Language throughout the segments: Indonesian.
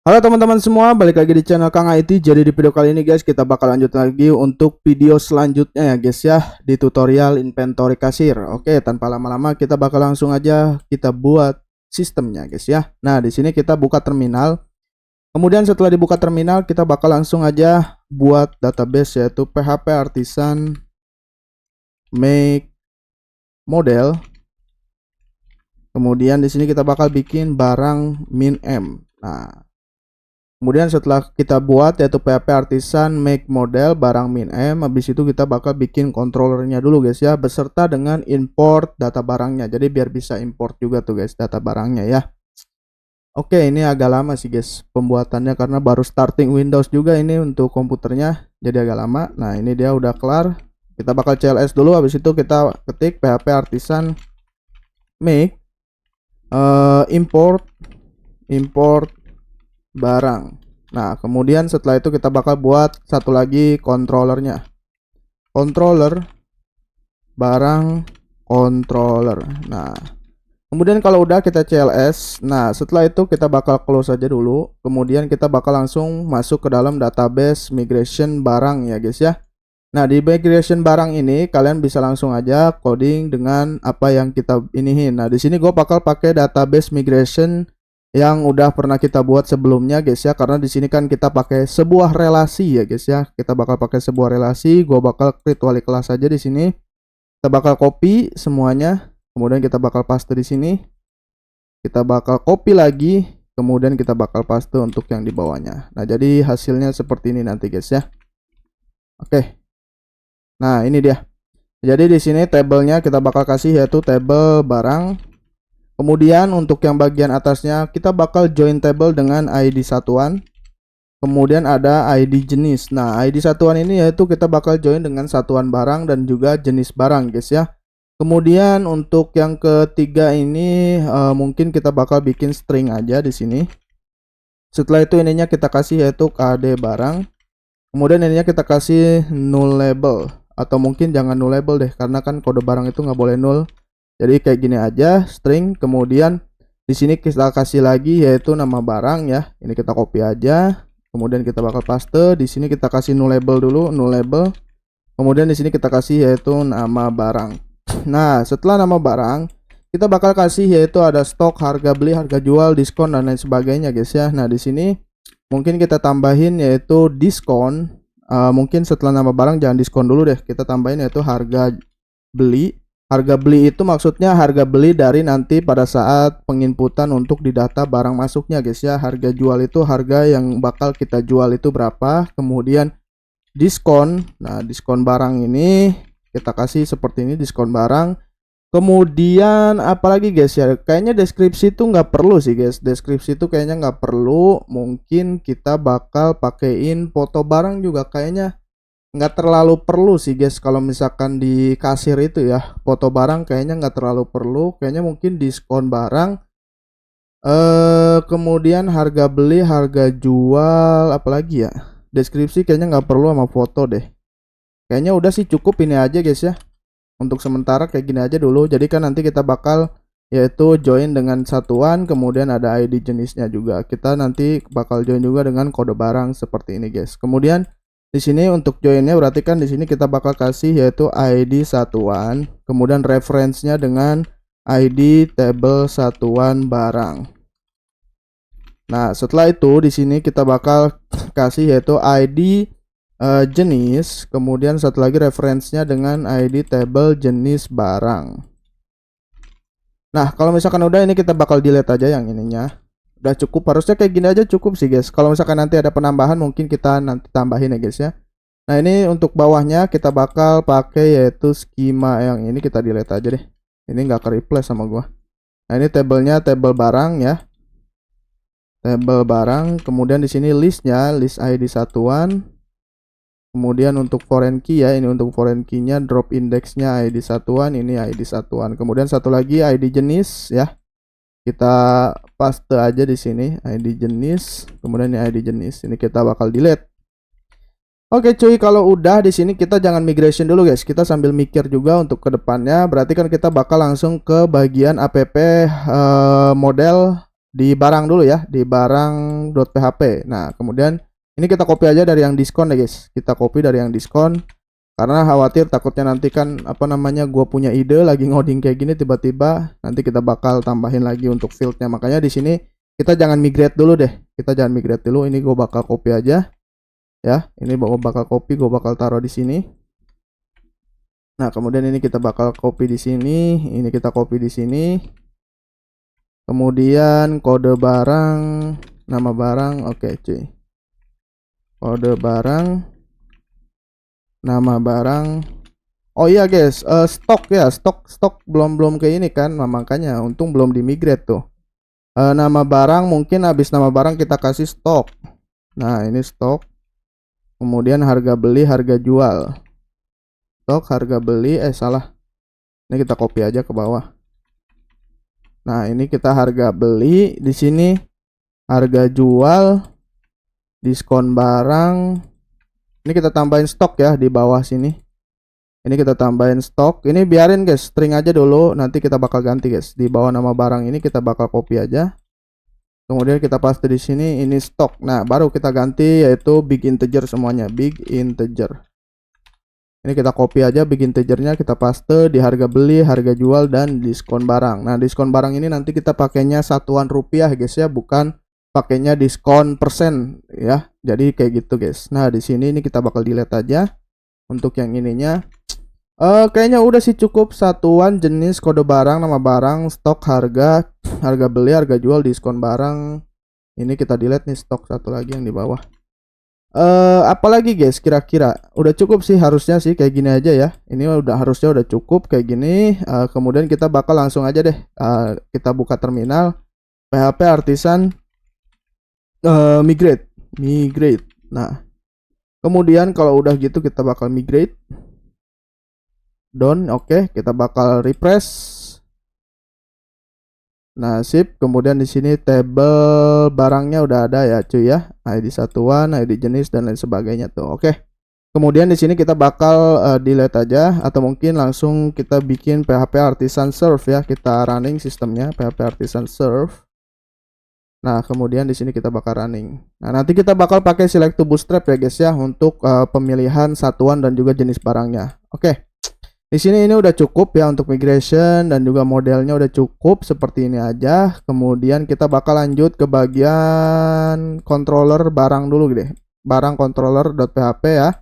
Halo teman-teman semua, balik lagi di channel Kang IT. Jadi di video kali ini guys, kita bakal lanjut lagi untuk video selanjutnya ya guys ya, di tutorial inventory kasir. Oke, tanpa lama-lama kita bakal langsung aja kita buat sistemnya guys ya. Nah, di sini kita buka terminal. Kemudian setelah dibuka terminal, kita bakal langsung aja buat database yaitu PHP Artisan make model. Kemudian di sini kita bakal bikin barang min m. Nah, kemudian setelah kita buat yaitu PHP Artisan make model barang min m, habis itu kita bakal bikin controllernya dulu guys ya, beserta dengan import data barangnya. Jadi biar bisa import juga tuh guys data barangnya ya. Oke, ini agak lama sih guys pembuatannya karena baru starting Windows juga ini untuk komputernya, jadi agak lama. Nah, ini dia udah kelar. Kita bakal CLS dulu, habis itu kita ketik PHP Artisan make import barang. Nah, kemudian setelah itu kita bakal buat satu lagi controllernya. Controller barang controller. Nah, kemudian kalau udah kita CLS. Nah, setelah itu kita bakal close aja dulu. Kemudian kita bakal langsung masuk ke dalam database migration barang ya guys ya. Nah, di migration barang ini kalian bisa langsung aja coding dengan apa yang kita iniin. Nah, di sini gue bakal pakai database migration yang udah pernah kita buat sebelumnya guys ya, karena di sini kan kita pakai sebuah relasi ya guys ya. Kita bakal pakai sebuah relasi, gua bakal create wali kelas aja di sini. Kita bakal copy semuanya, kemudian kita bakal paste di sini. Kita bakal copy lagi, kemudian kita bakal paste untuk yang di bawahnya. Nah, jadi hasilnya seperti ini nanti guys ya. Oke. Nah, ini dia. Jadi di sini tabelnya kita bakal kasih yaitu tabel barang. Kemudian untuk yang bagian atasnya kita bakal join table dengan ID satuan. Kemudian ada ID jenis. Nah, ID satuan ini yaitu kita bakal join dengan satuan barang dan juga jenis barang guys ya. Kemudian untuk yang ketiga ini mungkin kita bakal bikin string aja di sini. Setelah itu ininya kita kasih yaitu KD barang. Kemudian ininya kita kasih null label, atau mungkin jangan null label deh karena kan kode barang itu nggak boleh null. Jadi kayak gini aja, string. Kemudian di sini kita kasih lagi yaitu nama barang ya. Ini kita copy aja. Kemudian kita bakal paste. Di sini kita kasih null label dulu, null label. Kemudian di sini kita kasih yaitu nama barang. Nah, setelah nama barang, kita bakal kasih yaitu ada stok, harga beli, harga jual, diskon dan lain sebagainya guys ya. Nah, di sini mungkin kita tambahin yaitu diskon. Mungkin setelah nama barang jangan diskon dulu deh. Kita tambahin yaitu harga beli. Harga beli itu maksudnya harga beli dari nanti pada saat penginputan untuk didata barang masuknya guys ya. Harga jual itu harga yang bakal kita jual itu berapa. Kemudian diskon. Nah, diskon barang ini kita kasih seperti ini, diskon barang. Kemudian apalagi guys ya, kayaknya deskripsi itu nggak perlu sih guys. Deskripsi itu kayaknya nggak perlu. Mungkin kita bakal pakein foto barang juga, kayaknya nggak terlalu perlu sih guys. Kalau misalkan di kasir itu ya, foto barang kayaknya nggak terlalu perlu. Kayaknya mungkin diskon barang, kemudian harga beli, harga jual, apalagi ya, deskripsi kayaknya nggak perlu sama foto deh. Kayaknya udah sih, cukup ini aja guys ya. Untuk sementara kayak gini aja dulu. Jadi kan nanti kita bakal yaitu join dengan satuan, kemudian ada ID jenisnya juga. Kita nanti bakal join juga dengan kode barang seperti ini guys. Kemudian di sini untuk joinnya berarti kan di sini kita bakal kasih yaitu ID satuan, kemudian reference-nya dengan ID table satuan barang. Nah, setelah itu di sini kita bakal kasih yaitu ID jenis, kemudian satu lagi reference-nya dengan ID table jenis barang. Nah, kalau misalkan udah, ini kita bakal delete aja yang ininya. Udah cukup, harusnya kayak gini aja cukup sih guys. Kalau misalkan nanti ada penambahan mungkin kita nanti tambahin ya guys ya. Nah, ini untuk bawahnya kita bakal pakai yaitu skema yang ini, kita delete aja deh. Ini nggak ke replace sama gua. Nah, ini tabelnya table barang ya. Table barang, kemudian di sini listnya, list ID satuan. Kemudian untuk foreign key ya, ini untuk foreign key-nya, drop index-nya ID satuan, ini ID satuan. Kemudian satu lagi ID jenis ya. Kita paste aja di sini ID jenis, kemudian ini ID jenis. Ini kita bakal delete. Oke cuy, kalau udah di sini kita jangan migration dulu guys. Kita sambil mikir juga untuk kedepannya. Berarti kan kita bakal langsung ke bagian app model di barang dulu ya, di barang.php. Nah, kemudian ini kita copy aja dari yang diskon ya guys. Kita copy dari yang diskon karena khawatir takutnya nanti kan apa namanya gua punya ide lagi ngoding kayak gini tiba-tiba nanti kita bakal tambahin lagi untuk fieldnya. Makanya di sini kita jangan migrate dulu deh. Kita jangan migrate dulu. Ini gua bakal copy aja. Ya, ini gua bakal copy, gua bakal taruh di sini. Nah, kemudian ini kita bakal copy di sini, ini kita copy di sini. Kemudian kode barang, nama barang, oke cuy. Kode barang, nama barang. Oh iya guys, stok ya, stok belum kayak ini kan, nah, makanya untung belum di migrate tuh. Nama barang mungkin habis nama barang kita kasih stok. Nah, ini stok. Kemudian harga beli, harga jual. Stok, harga beli, salah. Ini kita copy aja ke bawah. Nah, ini kita harga beli di sini, harga jual, diskon barang. Ini kita tambahin stok ya di bawah sini. Ini kita tambahin stok. Ini biarin guys, string aja dulu. Nanti kita bakal ganti guys. Di bawah nama barang ini kita bakal copy aja. Kemudian kita paste di sini. Ini stok. Nah, baru kita ganti yaitu big integer semuanya. Big integer. Ini kita copy aja big integernya, kita paste di harga beli, harga jual, dan diskon barang. Nah, diskon barang ini nanti kita pakainya satuan rupiah guys ya, bukan pakainya diskon persen ya. Jadi kayak gitu guys. Nah, di sini ini kita bakal delete aja untuk yang ininya. Kayaknya udah sih cukup satuan jenis kode barang, nama barang, stok, harga, harga beli, harga jual, diskon barang. Ini kita delete nih stok satu lagi yang di bawah. Apalagi guys kira-kira udah cukup sih harusnya sih kayak gini aja ya. Ini harusnya udah cukup kayak gini. Kemudian kita bakal langsung aja deh kita buka terminal PHP Artisan migrate. Nah, kemudian kalau udah gitu kita bakal migrate done. Oke, kita bakal refresh. Nah, sip. Kemudian di sini tabel barangnya udah ada ya, cuy ya. ID satuan, ID jenis dan lain sebagainya tuh. Oke. Kemudian di sini kita bakal delete aja atau mungkin langsung kita bikin PHP Artisan serve ya. Kita running sistemnya PHP Artisan serve. Nah, kemudian di sini kita bakal running. Nah, nanti kita bakal pakai select to bootstrap ya guys ya untuk pemilihan satuan dan juga jenis barangnya. Oke. Di sini ini udah cukup ya untuk migration dan juga modelnya udah cukup seperti ini aja. Kemudian kita bakal lanjut ke bagian controller barang dulu deh. Barang controller.php ya.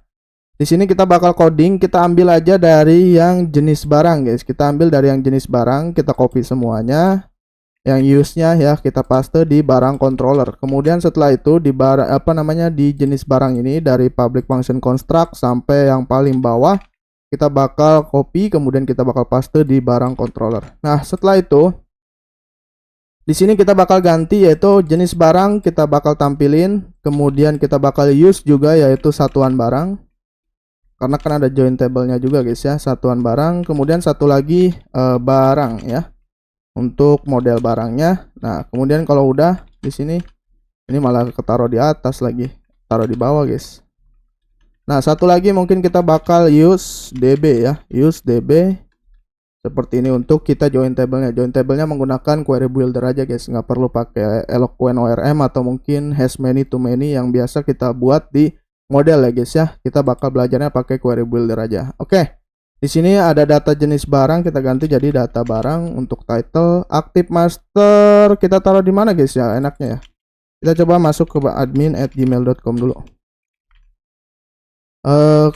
Di sini kita bakal coding, kita ambil aja dari yang jenis barang guys. Kita ambil dari yang jenis barang, kita copy semuanya. Yang use-nya ya kita paste di barang controller. Kemudian setelah itu di di jenis barang ini dari public function construct sampai yang paling bawah kita bakal copy, kemudian kita bakal paste di barang controller. Nah, setelah itu di sini kita bakal ganti yaitu jenis barang kita bakal tampilin, kemudian kita bakal use juga yaitu satuan barang. Karena kan ada join table-nya juga guys ya, satuan barang, kemudian satu lagi barang ya. Untuk model barangnya. Nah, kemudian kalau udah di sini ini malah ketaruh di atas lagi, taruh di bawah guys. Nah, satu lagi mungkin kita bakal use db ya, use db seperti ini untuk kita join table-nya. Join table-nya menggunakan query builder aja guys, nggak perlu pakai Eloquent ORM atau mungkin has many to many yang biasa kita buat di model ya guys ya. Kita bakal belajarnya pakai query builder aja. Oke. Di sini ada data jenis barang, kita ganti jadi data barang. Untuk title, active master kita taruh di mana guys ya enaknya ya. Kita coba masuk ke admin@gmail.com dulu.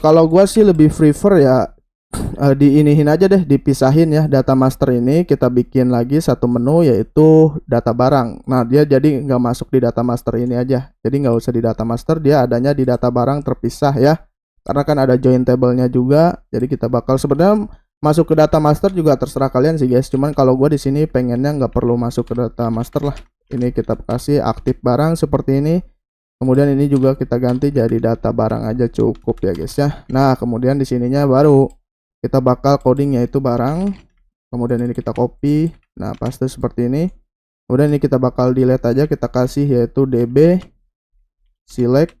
Kalau gua sih lebih prefer ya diinihin aja deh, dipisahin ya data master ini. Kita bikin lagi satu menu yaitu data barang. Nah, dia jadi nggak masuk di data master ini aja. Jadi nggak usah di data master, dia adanya di data barang terpisah ya. Karena kan ada join table-nya juga. Jadi kita bakal sebenarnya masuk ke data master juga terserah kalian sih guys. Cuman kalau gua di sini pengennya nggak perlu masuk ke data master lah. Ini kita kasih aktif barang seperti ini. Kemudian ini juga kita ganti jadi data barang aja cukup ya guys ya. Nah, kemudian di sininya baru kita bakal coding yaitu barang. Kemudian ini kita copy. Nah, paste seperti ini. Kemudian ini kita bakal delete aja, kita kasih yaitu db select.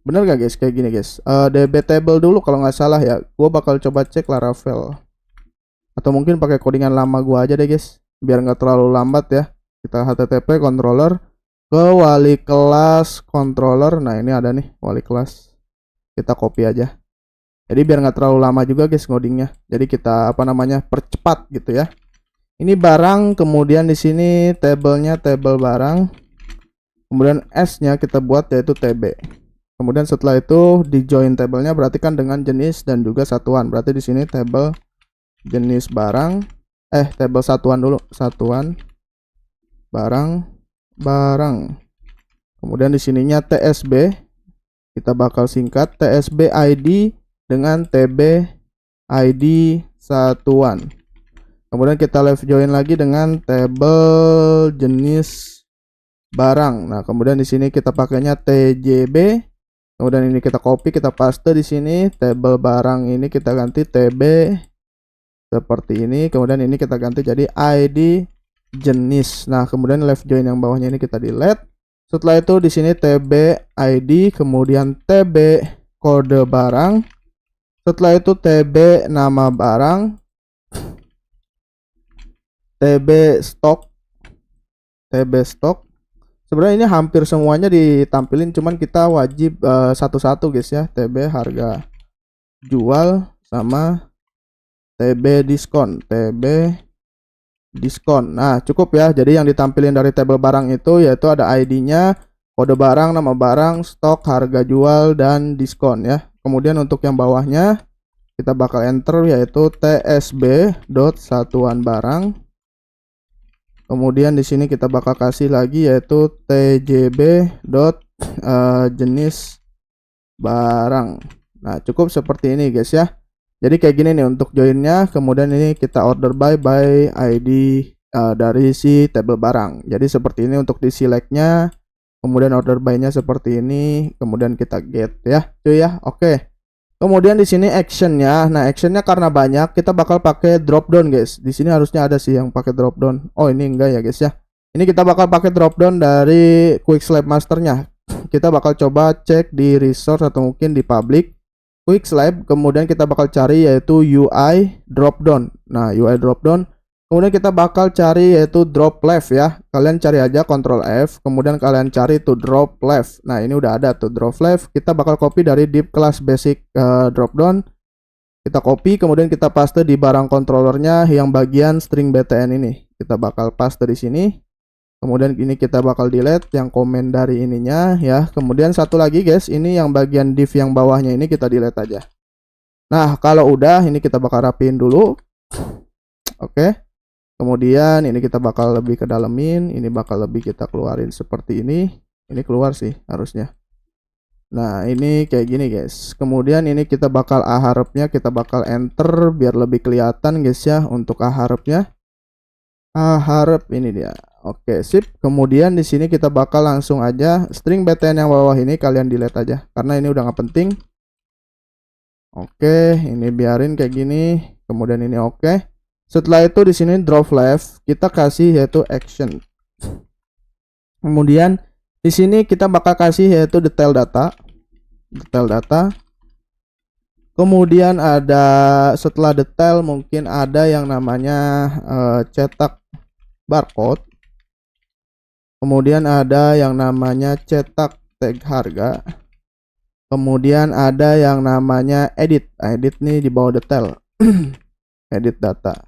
Bener gak guys kayak gini guys? Db table dulu kalau nggak salah ya. Gua bakal coba cek Laravel. Atau mungkin pakai codingan lama gua aja deh guys. biar nggak terlalu lambat ya. Kita http controller ke wali kelas controller. Nah, ini ada nih wali kelas. Kita copy aja. Jadi biar nggak terlalu lama juga guys ngodingnya. Jadi kita percepat gitu ya. Ini barang, kemudian di sini tabelnya table barang. Kemudian S-nya kita buat yaitu TB. Kemudian setelah itu di join tabelnya berarti kan dengan jenis dan juga satuan. Berarti di sini table jenis barang, table satuan dulu, satuan barang. Kemudian di sininya TSB, kita bakal singkat TSB ID dengan TB ID satuan. Kemudian kita left join lagi dengan table jenis barang. Nah, kemudian di sini kita pakainya TJB. Kemudian ini kita copy, kita paste di sini table barang ini kita ganti TB seperti ini. Kemudian ini kita ganti jadi ID jenis. Nah, kemudian left join yang bawahnya ini kita delete. Setelah itu di sini TB ID, kemudian TB kode barang. Setelah itu TB nama barang, TB stok. Sebenarnya ini hampir semuanya ditampilin, cuman kita wajib satu-satu guys ya. TB harga jual sama TB diskon. Nah, cukup ya. Jadi yang ditampilin dari tabel barang itu yaitu ada ID-nya, kode barang, nama barang, stok, harga jual, dan diskon ya. Kemudian untuk yang bawahnya kita bakal enter yaitu tsb satuan barang. Kemudian di sini kita bakal kasih lagi yaitu tjb jenis barang. Nah, cukup seperti ini guys ya. Jadi kayak gini nih untuk joinnya. Kemudian ini kita order by ID dari si table barang. Jadi seperti ini untuk di selectnya. Kemudian order by-nya seperti ini. Kemudian kita get ya, cuy ya. Oke. Kemudian di sini actionnya. Nah, actionnya karena banyak, kita bakal pakai drop down guys. Di sini harusnya ada sih yang pakai drop down. Oh, ini enggak ya guys ya. Ini kita bakal pakai drop down dari quick slide masternya. Kita bakal coba cek di resource atau mungkin di public quick slide. Kemudian kita bakal cari yaitu UI drop down. Nah, UI drop down. Kemudian kita bakal cari yaitu drop left ya. Kalian cari aja Ctrl F. Kemudian kalian cari tuh drop left. Nah, ini udah ada tuh drop left. Kita bakal copy dari div class basic drop down. Kita copy. Kemudian kita paste di barang controllernya yang bagian string btn ini. Kita bakal paste di sini. Kemudian ini kita bakal delete yang komen dari ininya ya. Kemudian satu lagi guys. Ini yang bagian div yang bawahnya ini kita delete aja. Nah, kalau udah ini kita bakal rapiin dulu. Oke. Kemudian ini kita bakal lebih ke dalemin, ini bakal lebih kita keluarin seperti ini. Ini keluar sih harusnya. Nah, ini kayak gini guys. Kemudian ini kita bakal aharapnya, kita bakal enter biar lebih kelihatan guys ya untuk aharapnya. Aharap ini dia. Oke, sip. Kemudian di sini kita bakal langsung aja string btn yang bawah ini kalian delete aja karena ini udah nggak penting. Oke, ini biarin kayak gini. Kemudian ini oke. Setelah itu di sini drop left kita kasih yaitu action. Kemudian di sini kita bakal kasih yaitu detail data. Kemudian ada setelah detail mungkin ada yang namanya cetak barcode. Kemudian ada yang namanya cetak tag harga. Kemudian ada yang namanya edit. Edit nih di bawah detail. Edit data.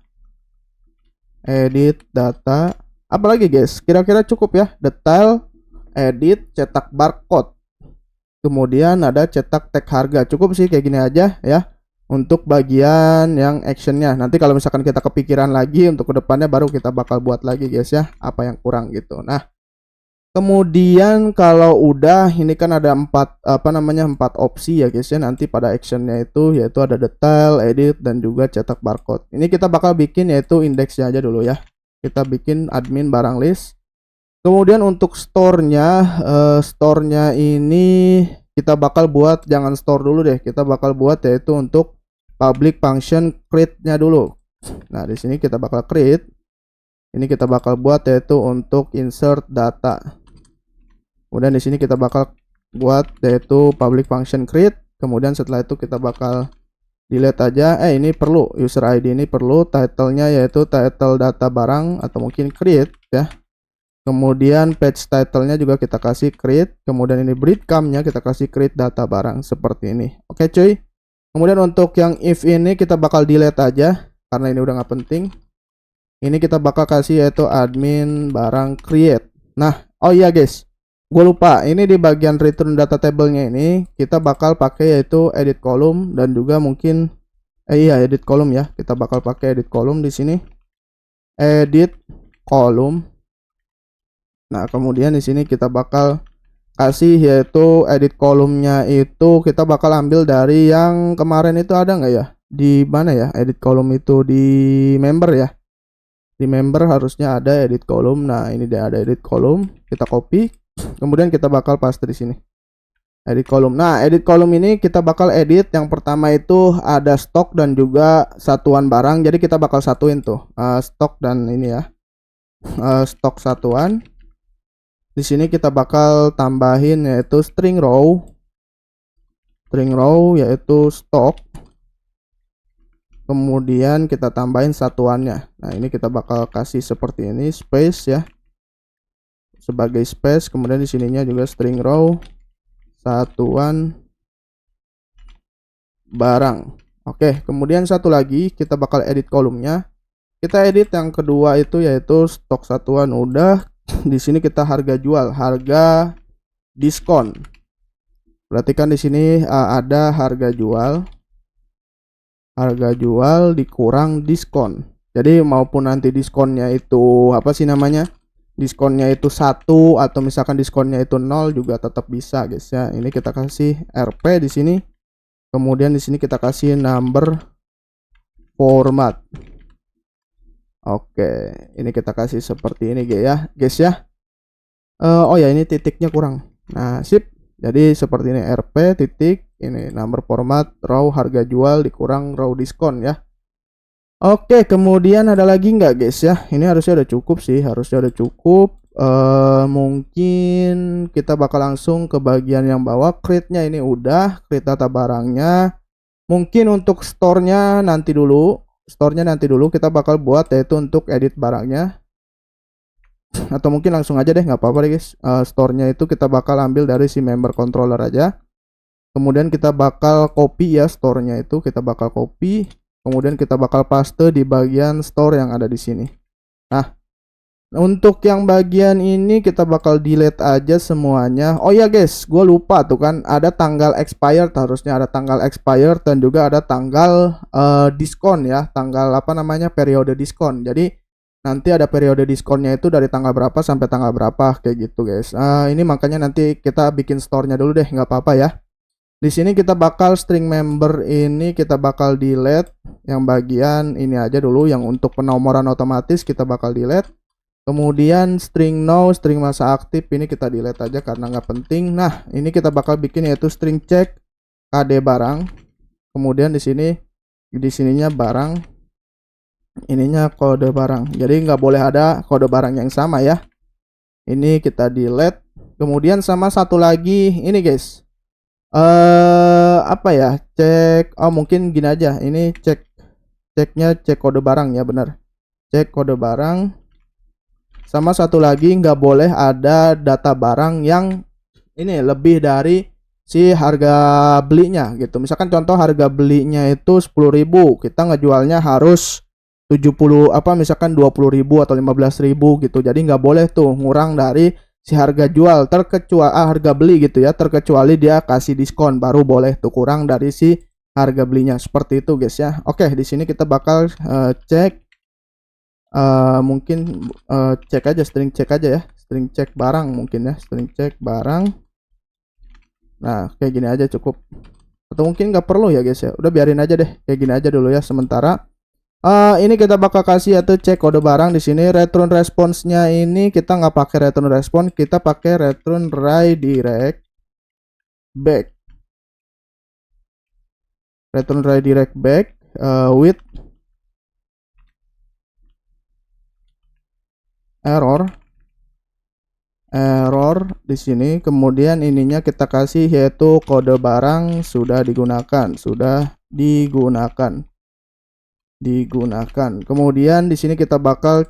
Apalagi guys, kira-kira cukup ya. Detail, edit, cetak barcode. Kemudian ada cetak tag harga. Cukup sih kayak gini aja ya. Untuk bagian yang actionnya. Nanti kalau misalkan kita kepikiran lagi untuk kedepannya baru kita bakal buat lagi guys ya. Apa yang kurang gitu. Nah, kemudian kalau udah ini kan ada empat opsi ya guys ya. Nanti pada actionnya itu yaitu ada detail, edit, dan juga cetak barcode. Ini kita bakal bikin yaitu indeksnya aja dulu ya. Kita bikin admin barang list. Kemudian untuk store-nya ini kita bakal buat, jangan store dulu deh. Kita bakal buat yaitu untuk public function create-nya dulu. Nah, di sini kita bakal create. Ini kita bakal buat yaitu untuk insert data. Kemudian di sini kita bakal buat yaitu public function create. Kemudian setelah itu kita bakal delete aja. Ini perlu, user ID ini perlu, title-nya yaitu title data barang atau mungkin create ya. Kemudian page title-nya juga kita kasih create. Kemudian ini breadcrumb-nya kita kasih create data barang seperti ini. Oke cuy. Kemudian untuk yang if ini kita bakal delete aja karena ini udah nggak penting. Ini kita bakal kasih yaitu admin barang create. Nah, oh iya guys, gue lupa, ini di bagian return data table-nya ini kita bakal pakai yaitu edit column dan juga mungkin iya edit column ya. Kita bakal pakai edit column di sini. Edit column. Nah, kemudian di sini kita bakal kasih yaitu edit kolomnya itu kita bakal ambil dari yang kemarin itu ada nggak ya? Di mana ya? Edit kolom itu di member ya. Di member harusnya ada edit kolom. Nah, ini dia ada edit kolom. Kita copy. Kemudian kita bakal paste di sini. Edit kolom. Nah, edit kolom ini kita bakal edit. Yang pertama itu ada stok dan juga satuan barang. Jadi kita bakal satuin tuh stok dan ini ya. Stok satuan. Di sini kita bakal tambahin yaitu string row yaitu stok. Kemudian kita tambahin satuannya. Nah, ini kita bakal kasih seperti ini, space ya. Sebagai space, kemudian di sininya juga string row satuan barang. Oke, kemudian satu lagi kita bakal edit kolomnya. Kita edit yang kedua itu yaitu stok satuan udah. Di sini kita harga jual, harga diskon. Berarti kan di sini ada harga jual dikurang diskon. Jadi maupun nanti diskonnya itu apa sih namanya? Diskonnya itu 1 atau misalkan diskonnya itu 0 juga tetap bisa guys ya. Ini kita kasih RP di sini. Kemudian di sini kita kasih number format. Oke, ini kita kasih seperti ini guys ya. Oh ya, ini titiknya kurang. Nah, sip. Jadi seperti ini RP titik, ini number format raw harga jual dikurang raw diskon ya. Oke, kemudian ada lagi nggak guys ya? Ini harusnya udah cukup sih, harusnya udah cukup. Mungkin kita bakal langsung ke bagian yang bawah. Create-nya ini udah, create data barangnya. Mungkin untuk store-nya nanti dulu. Kita bakal buat yaitu untuk edit barangnya. Atau mungkin langsung aja deh, nggak apa-apa deh guys. Store-nya itu kita bakal ambil dari si member controller aja. Kemudian kita bakal copy ya store-nya itu, kita bakal copy. Kemudian kita bakal paste di bagian store yang ada di sini. Nah, untuk yang bagian ini kita bakal delete aja semuanya. Oh ya guys, gue lupa tuh kan ada tanggal expired, harusnya ada tanggal expired dan juga ada tanggal diskon ya, tanggal apa namanya periode diskon. Jadi nanti ada periode diskonnya itu dari tanggal berapa sampai tanggal berapa kayak gitu guys. Ini makanya nanti kita bikin store-nya dulu deh, nggak apa-apa ya. Di sini kita bakal string member ini kita bakal delete yang bagian ini aja dulu, yang untuk penomoran otomatis kita bakal delete. Kemudian string no, string masa aktif ini kita delete aja karena nggak penting. Nah, ini kita bakal bikin yaitu string check KD barang. Kemudian di sininya barang. Ininya kode barang, jadi nggak boleh ada kode barang yang sama ya. Ini kita delete. Kemudian sama satu lagi ini guys, apa ya, cek, oh mungkin gini aja, ini ceknya cek kode barang ya, bener, cek kode barang. Sama satu lagi nggak boleh ada data barang yang ini lebih dari si harga belinya gitu. Misalkan contoh harga belinya itu 10.000, kita ngejualnya harus 70 apa misalkan 20.000 atau 15.000 gitu. Jadi nggak boleh tuh ngurang dari si harga jual, terkecuali harga beli gitu ya, terkecuali dia kasih diskon baru boleh tuh kurang dari si harga belinya. Seperti itu guys ya. Oke, di sini kita bakal cek mungkin cek aja, string cek aja ya, string cek barang mungkin ya, string cek barang. Nah, kayak gini aja cukup. Atau mungkin nggak perlu ya guys ya. Udah biarin aja deh, kayak gini aja dulu ya sementara. Ini kita bakal kasih atau cek kode barang di sini. Return response-nya ini kita nggak pakai return response, kita pakai return redirect back. Return redirect back with error di sini. Kemudian ininya kita kasih yaitu kode barang sudah digunakan, sudah digunakan. Kemudian di sini kita bakal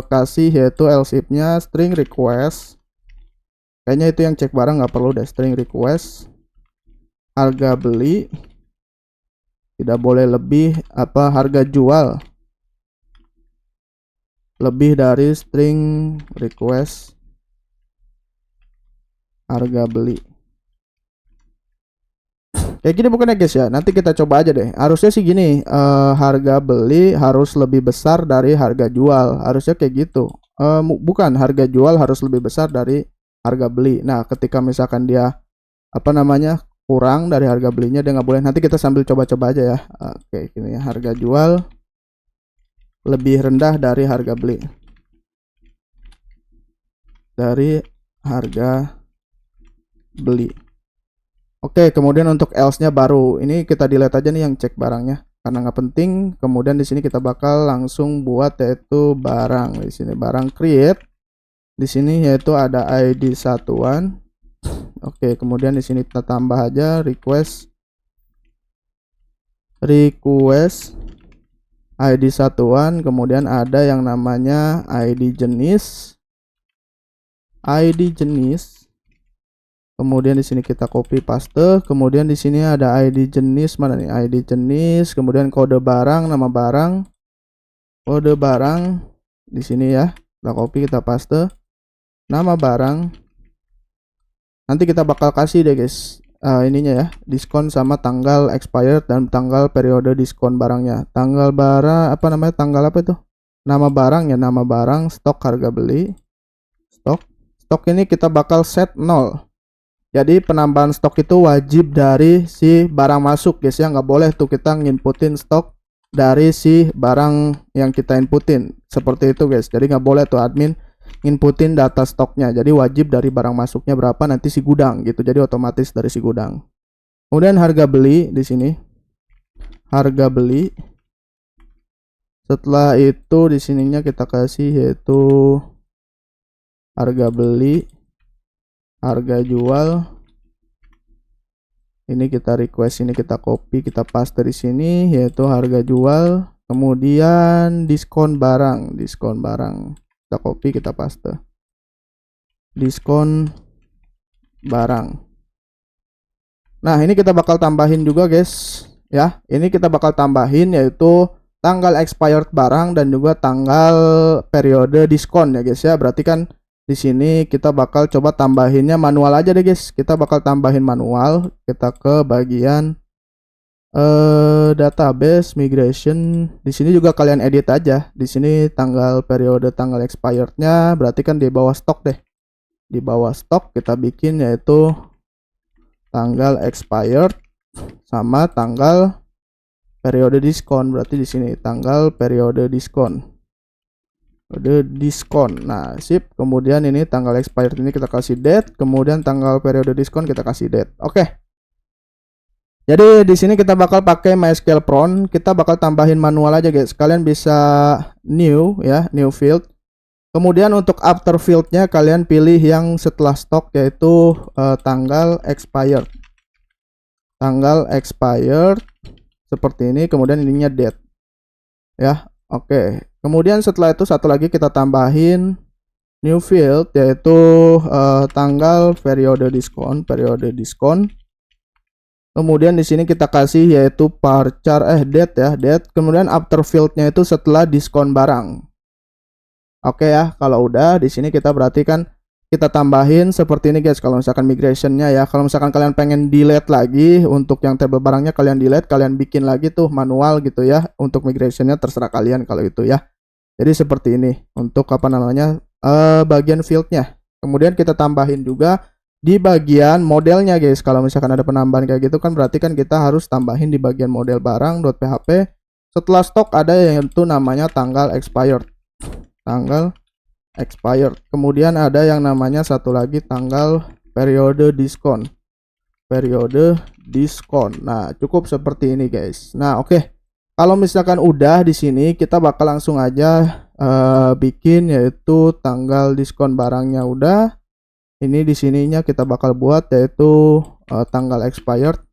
kasih yaitu else if-nya string request. Kayaknya itu yang cek barang nggak perlu deh. String request harga beli, tidak boleh lebih harga jual lebih dari string request harga beli. Kayak gini bukan ya guys ya. Nanti kita coba aja deh. Harusnya sih gini, harga beli harus lebih besar dari harga jual. Harusnya kayak gitu. Bukan, harga jual harus lebih besar dari harga beli. Nah, ketika misalkan dia kurang dari harga belinya, dia nggak boleh. Nanti kita sambil coba-coba aja ya. Oke, gini ya. Harga jual lebih rendah dari harga beli. Oke, kemudian untuk else-nya baru. Ini kita delete aja nih yang cek barangnya karena nggak penting. Kemudian di sini kita bakal langsung buat yaitu barang. Di sini barang create. Di sini yaitu ada ID satuan. Oke, kemudian di sini kita tambah aja request ID satuan, kemudian ada yang namanya ID jenis. Kemudian di sini kita copy paste, kemudian di sini ada ID jenis, mana nih ID jenis, kemudian kode barang, nama barang, kode barang di sini ya. Kita copy, kita paste. Nama barang. Nanti kita bakal kasih deh guys, ininya ya, diskon sama tanggal expired dan tanggal periode diskon barangnya. Tanggal barang tanggal apa itu? Nama barang ya, nama barang, stok harga beli. Stok ini kita bakal set 0. Jadi penambahan stok itu wajib dari si barang masuk guys ya, nggak boleh tuh kita nginputin stok dari si barang yang kita inputin. Seperti itu guys. Jadi nggak boleh tuh admin inputin data stoknya. Jadi wajib dari barang masuknya berapa nanti si gudang gitu. Jadi otomatis dari si gudang. Kemudian harga beli di sini. Harga beli. Setelah itu di sininya kita kasih yaitu harga beli, harga jual. Ini kita request, ini kita copy, kita paste di sini yaitu harga jual. Kemudian diskon barang, kita copy, kita paste. Diskon barang. Nah, ini kita bakal tambahin juga guys ya. Ini kita bakal tambahin yaitu tanggal expired barang dan juga tanggal periode diskon ya guys ya. Berarti kan di sini kita bakal coba tambahinnya manual aja deh guys. Kita bakal tambahin manual. Kita ke bagian database migration. Di sini juga kalian edit aja. Di sini tanggal periode tanggal expirednya berarti kan di bawah stok deh. Di bawah stok kita bikin yaitu tanggal expired sama tanggal periode diskon. Berarti di sini tanggal periode diskon. Nah, sip. Kemudian ini tanggal expired ini kita kasih date, kemudian tanggal periode diskon kita kasih date. Oke. Jadi di sini kita bakal pakai MySQL Prompt, kita bakal tambahin manual aja guys. Kalian bisa new ya, new field. Kemudian untuk after fieldnya kalian pilih yang setelah stok yaitu tanggal expired. Tanggal expired seperti ini, kemudian ininya date. Ya, oke. Kemudian setelah itu satu lagi kita tambahin new field yaitu tanggal periode diskon. Kemudian di sini kita kasih yaitu varchar date ya, date. Kemudian after fieldnya itu setelah diskon barang. Oke ya, kalau udah di sini kita berarti kan kita tambahin seperti ini guys. Kalau misalkan migrationnya ya, kalau misalkan kalian pengen delete lagi untuk yang table barangnya kalian delete, kalian bikin lagi tuh manual gitu ya. Untuk migrationnya terserah kalian kalau itu ya. Jadi seperti ini untuk bagian fieldnya. Kemudian kita tambahin juga di bagian modelnya guys. Kalau misalkan ada penambahan kayak gitu kan berarti kan kita harus tambahin di bagian model barang.php. Setelah stok ada yang itu namanya tanggal expired. Kemudian ada yang namanya satu lagi tanggal periode diskon. Nah, cukup seperti ini guys. Nah, oke. Kalau misalkan udah di sini kita bakal langsung aja bikin yaitu tanggal diskon barangnya udah. Ini di sininya kita bakal buat yaitu tanggal expired.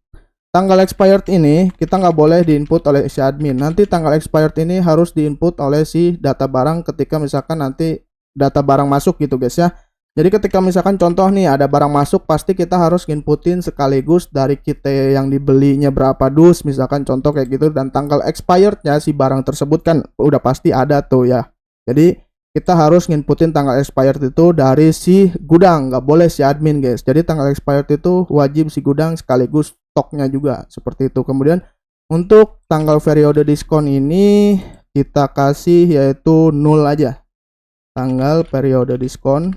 tanggal expired ini kita nggak boleh diinput oleh si admin. Nanti tanggal expired ini harus diinput oleh si data barang ketika misalkan nanti data barang masuk gitu guys ya. Jadi ketika misalkan contoh nih ada barang masuk, pasti kita harus inputin sekaligus dari kita yang dibelinya berapa dus, misalkan contoh kayak gitu, dan tanggal expirednya si barang tersebut kan udah pasti ada tuh ya. Jadi kita harus nginputin tanggal expired itu dari si gudang, nggak boleh si admin guys. Jadi tanggal expired itu wajib si gudang sekaligus stoknya juga, seperti itu. Kemudian untuk tanggal periode diskon ini kita kasih yaitu 0 aja. Tanggal periode diskon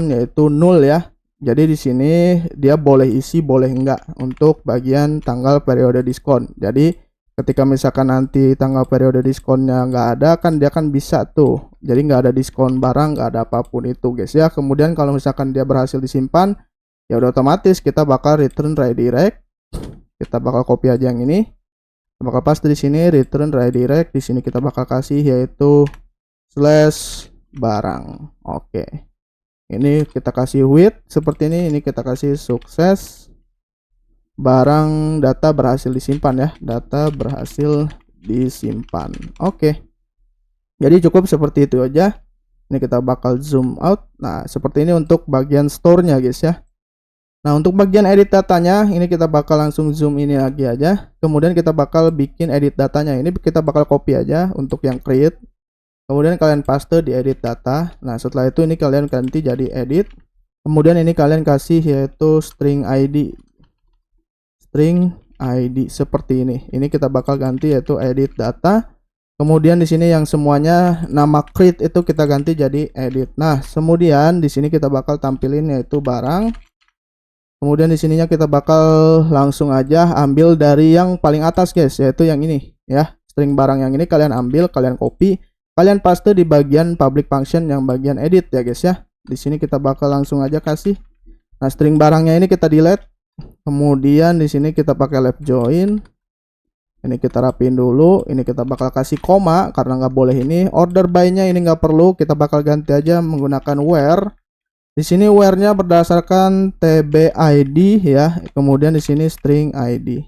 yaitu 0 ya. Jadi di sini dia boleh isi boleh enggak untuk bagian tanggal periode diskon. Jadi ketika misalkan nanti tanggal periode diskonnya nggak ada, kan dia kan bisa tuh. Jadi nggak ada diskon barang, nggak ada apapun itu guys ya. Kemudian kalau misalkan dia berhasil disimpan, ya udah otomatis kita bakal return redirect. Kita bakal copy aja yang ini. Kita bakal paste di sini return redirect. Di sini kita bakal kasih yaitu /barang. Oke. Ini kita kasih with seperti ini kita kasih sukses barang data berhasil disimpan ya, data berhasil disimpan. Oke. Jadi cukup seperti itu aja. Ini kita bakal zoom out. Nah, seperti ini untuk bagian store-nya guys ya. Nah, untuk bagian edit datanya ini kita bakal langsung zoom ini lagi aja. Kemudian kita bakal bikin edit datanya. Ini kita bakal copy aja untuk yang create. Kemudian kalian paste di edit data. Nah, setelah itu ini kalian ganti jadi edit. Kemudian ini kalian kasih yaitu string ID. String ID seperti ini. Ini kita bakal ganti yaitu edit data. Kemudian di sini yang semuanya nama create itu kita ganti jadi edit. Nah, kemudian di sini kita bakal tampilin yaitu barang. Kemudian di sininya kita bakal langsung aja ambil dari yang paling atas guys, yaitu yang ini ya. String barang yang ini kalian ambil, kalian copy. Kalian paste di bagian public function yang bagian edit ya guys ya. Di sini kita bakal langsung aja kasih. Nah, string barangnya ini kita delete. Kemudian di sini kita pakai left join. Ini kita rapiin dulu. Ini kita bakal kasih koma karena nggak boleh ini. Order by-nya ini nggak perlu. Kita bakal ganti aja menggunakan where. Di sini where-nya berdasarkan tbid ya. Kemudian di sini string ID.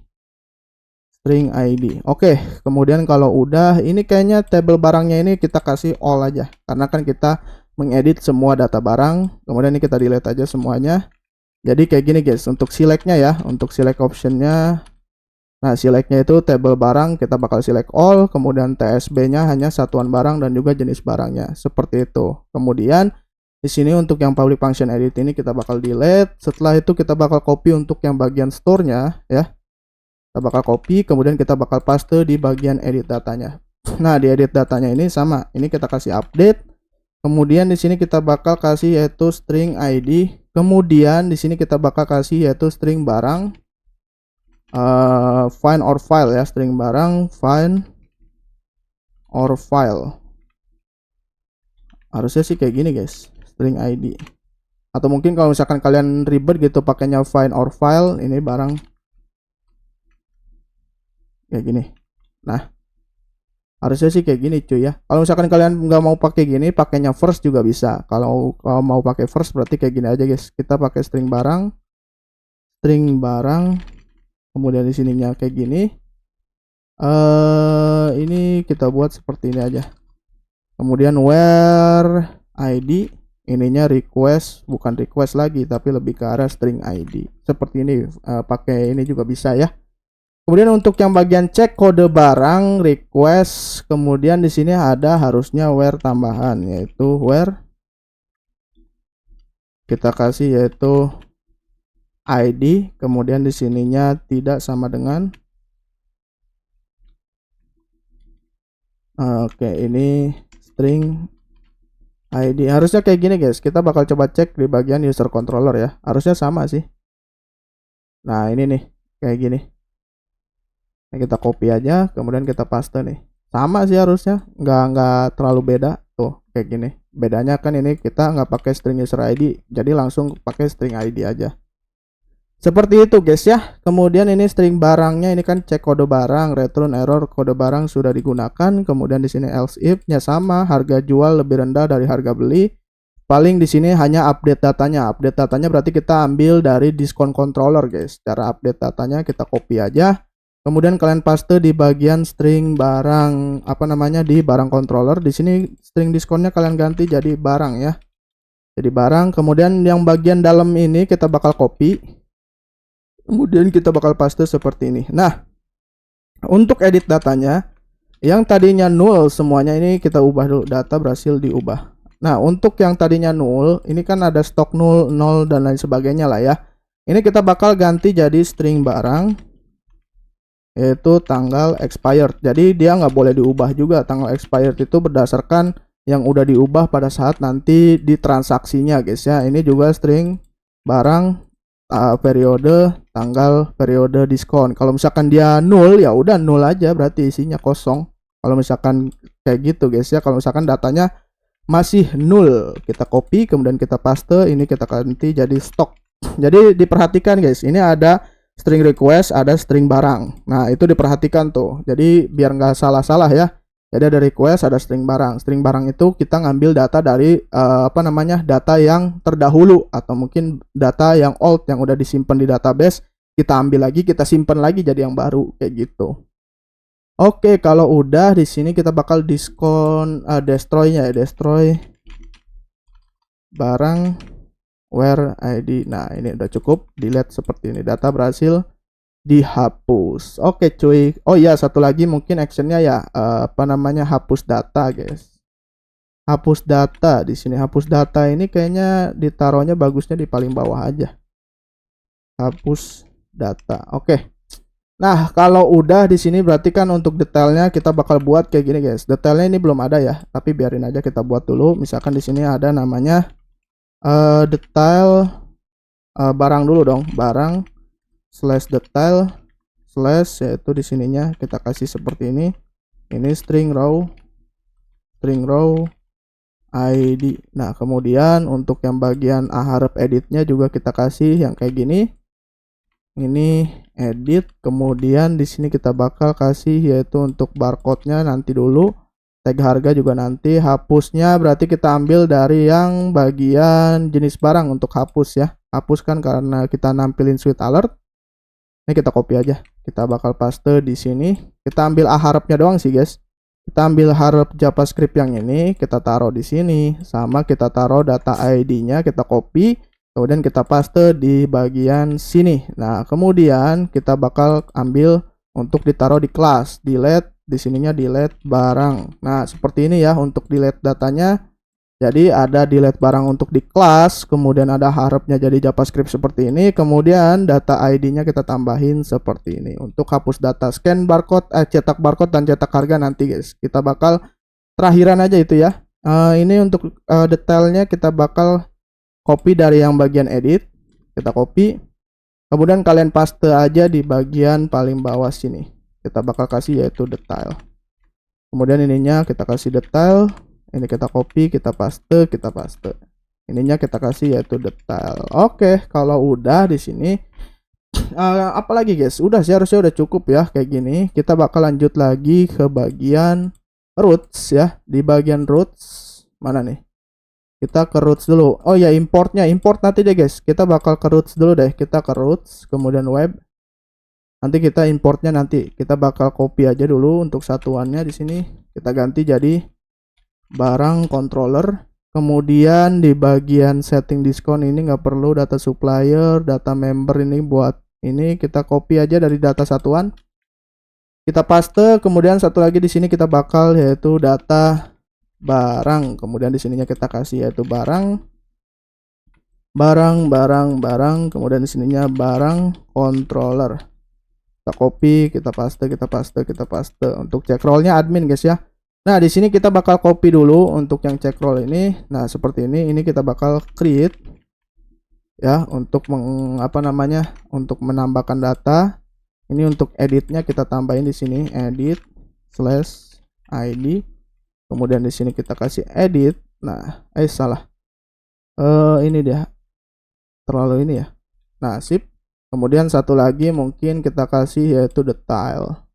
String ID. Oke, kemudian kalau udah ini kayaknya table barangnya ini kita kasih all aja karena kan kita mengedit semua data barang. Kemudian ini kita delete aja semuanya. Jadi kayak gini guys untuk select-nya ya, untuk select option-nya. Nah, select-nya itu table barang kita bakal select all, kemudian TSB-nya hanya satuan barang dan juga jenis barangnya. Seperti itu. Kemudian di sini untuk yang public function edit ini kita bakal delete. Setelah itu kita bakal copy untuk yang bagian store-nya ya. Kita bakal copy, kemudian kita bakal paste di bagian edit datanya. Nah, di edit datanya ini sama. Ini kita kasih update. Kemudian di sini kita bakal kasih yaitu string ID. Kemudian di sini kita bakal kasih yaitu string barang. Find or file ya, string barang find or file. Harusnya sih kayak gini guys, string ID. Atau mungkin kalau misalkan kalian ribet gitu pakainya find or file, ini barang kayak gini. Nah, harusnya sih kayak gini cuy ya. Kalau misalkan kalian nggak mau pakai gini, pakainya first juga bisa. Kalau mau pakai first berarti kayak gini aja guys. Kita pakai string barang, kemudian di sininya kayak gini. Ini kita buat seperti ini aja. Kemudian where ID, ininya request, bukan request lagi tapi lebih ke arah string ID. Seperti ini, pakai ini juga bisa ya. Kemudian untuk yang bagian cek kode barang request, kemudian di sini ada harusnya where tambahan yaitu where kita kasih yaitu ID, kemudian di sininya tidak sama dengan oke, ini string ID. Harusnya kayak gini guys. Kita bakal coba cek di bagian user controller ya. Harusnya sama sih. Nah, ini nih kayak gini. Nah, kita copy aja, kemudian kita paste nih. Sama sih harusnya, nggak terlalu beda. Tuh, kayak gini. Bedanya kan ini kita nggak pakai string user ID, jadi langsung pakai string ID aja. Seperti itu guys ya. Kemudian ini string barangnya ini kan cek kode barang, return error kode barang sudah digunakan. Kemudian di sini else if-nya sama, harga jual lebih rendah dari harga beli. paling di sini hanya update datanya. Update datanya berarti kita ambil dari diskon controller, guys. Cara update datanya kita copy aja. Kemudian kalian paste di bagian string barang apa namanya di barang controller. Di sini string diskonnya kalian ganti jadi barang ya. Jadi barang. Kemudian yang bagian dalam ini kita bakal copy. Kemudian kita bakal paste seperti ini. Nah, untuk edit datanya yang tadinya null semuanya ini kita ubah dulu. Data berhasil diubah. Nah, untuk yang tadinya null, ini kan ada stok null, 0 dan lain sebagainya lah ya. Ini kita bakal ganti jadi string barang, yaitu tanggal expired. Jadi dia nggak boleh diubah juga. Tanggal expired itu berdasarkan yang udah diubah pada saat nanti di transaksinya, guys ya. Ini juga string barang periode tanggal periode diskon. Kalau misalkan dia null ya udah null aja, berarti isinya kosong. Kalau misalkan kayak gitu, guys ya. Kalau misalkan datanya masih null, kita copy kemudian kita paste, ini kita ganti jadi stok. Jadi diperhatikan, guys, ini ada string request, ada string barang. Nah, itu diperhatikan tuh. Jadi biar nggak salah-salah ya. Jadi ada request, ada string barang. String barang itu kita ngambil data dari data yang terdahulu atau mungkin data yang old yang udah disimpan di database. Kita ambil lagi, kita simpan lagi jadi yang baru kayak gitu. Oke, kalau udah di sini kita bakal diskon destroy-nya ya, destroy barang where ID. Nah, ini udah cukup. Delete seperti ini. Data berhasil dihapus. Oke cuy. Oh iya, satu lagi mungkin actionnya ya hapus data, guys. Hapus data di sini. Hapus data ini kayaknya ditaruhnya bagusnya di paling bawah aja. Hapus data. Oke. Nah, kalau udah di sini berarti kan untuk detailnya kita bakal buat kayak gini, guys. Detailnya ini belum ada ya, tapi biarin aja kita buat dulu. Misalkan di sini ada namanya detail barang dulu dong, barang slash detail slash, yaitu di sininya kita kasih seperti ini string row ID. Nah, kemudian untuk yang bagian harap editnya juga kita kasih yang kayak gini, ini edit. Kemudian di sini kita bakal kasih yaitu untuk barcode-nya nanti dulu, tag harga juga nanti. Hapusnya berarti kita ambil dari yang bagian jenis barang untuk hapus ya. Hapus kan karena kita nampilin sweet alert. Ini kita copy aja. Kita bakal paste di sini. Kita ambil harapnya doang sih, guys. Kita ambil harap JavaScript yang ini, kita taruh di sini, sama kita taruh data ID-nya, kita copy, kemudian kita paste di bagian sini. Nah, kemudian kita bakal ambil untuk ditaruh di kelas, delete, di sininya delete barang. Nah, seperti ini ya untuk delete datanya. Jadi ada delete barang untuk di kelas, kemudian ada harapnya jadi JavaScript seperti ini, kemudian data ID-nya kita tambahin seperti ini. Untuk hapus data, scan barcode, cetak barcode dan cetak harga nanti, guys. Kita bakal terakhiran aja itu ya. Ini untuk detailnya kita bakal copy dari yang bagian edit, kita copy. Kemudian kalian paste aja di bagian paling bawah sini. Kita bakal kasih yaitu detail. Kemudian ininya kita kasih detail. Ini kita copy, kita paste, ininya kita kasih yaitu detail. Oke, kalau udah di sini apalagi, guys? Udah sih, harusnya udah cukup ya kayak gini. Kita bakal lanjut lagi ke bagian roots ya. Di bagian roots mana nih? Kita ke roots dulu. Oh ya, import nanti deh, guys. Kita bakal ke roots dulu deh. Kita ke roots, kemudian web. Nanti kita importnya nanti. Kita bakal copy aja dulu untuk satuannya di sini. Kita ganti jadi barang controller. Kemudian di bagian setting diskon ini nggak perlu data supplier, data member ini buat ini kita copy aja dari data satuan. Kita paste, kemudian satu lagi di sini kita bakal yaitu data barang. Kemudian di sininya kita kasih yaitu barang, kemudian di sininya barang controller. Kita copy, kita paste. Untuk check roll-nya admin, guys ya. Nah, di sini kita bakal copy dulu untuk yang check roll ini. Nah, seperti ini. Ini kita bakal create ya untuk untuk menambahkan data. Ini untuk editnya kita tambahin di sini edit slash ID. Kemudian di sini kita kasih edit. Nah, salah. Ini dia. Terlalu ini ya. Nah, sip. Kemudian satu lagi mungkin kita kasih yaitu detail.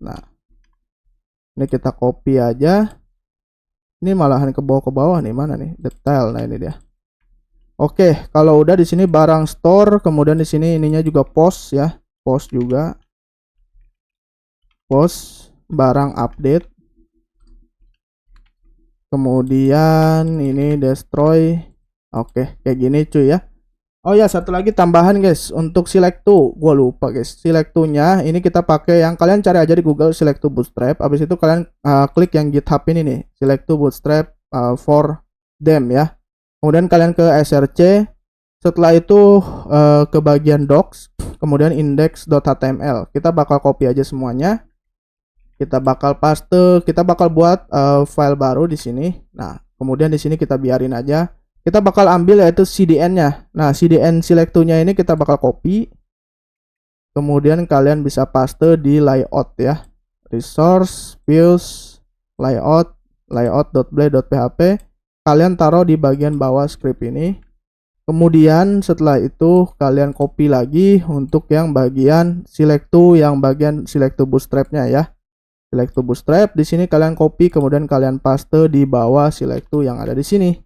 Nah, ini kita copy aja. Ini malahan ke bawah nih, mana nih? Detail. Nah, ini dia. Oke, kalau udah di sini barang store, kemudian di sini ininya juga post ya. Post juga. Post barang update. Kemudian ini destroy. Oke, kayak gini cuy ya. Oh ya, satu lagi tambahan guys, untuk select to, gua lupa guys. Select to-nya ini kita pakai yang kalian cari aja di Google, select to bootstrap. Habis itu kalian klik yang GitHub ini nih, select to bootstrap for them ya. Kemudian kalian ke src. Setelah itu ke bagian docs, kemudian index.html. Kita bakal copy aja semuanya. Kita bakal paste, kita bakal buat file baru di sini. Nah, kemudian di sini kita biarin aja. Kita bakal ambil yaitu CDN-nya. Nah, CDN select to-nya ini kita bakal copy. Kemudian kalian bisa paste di layout ya. Resource, views, layout, layout.blade.php. Kalian taruh di bagian bawah script ini. Kemudian setelah itu kalian copy lagi untuk yang bagian select to, yang bagian select to bootstrap-nya ya. Select to bootstrap, di sini kalian copy, kemudian kalian paste di bawah select to yang ada di sini.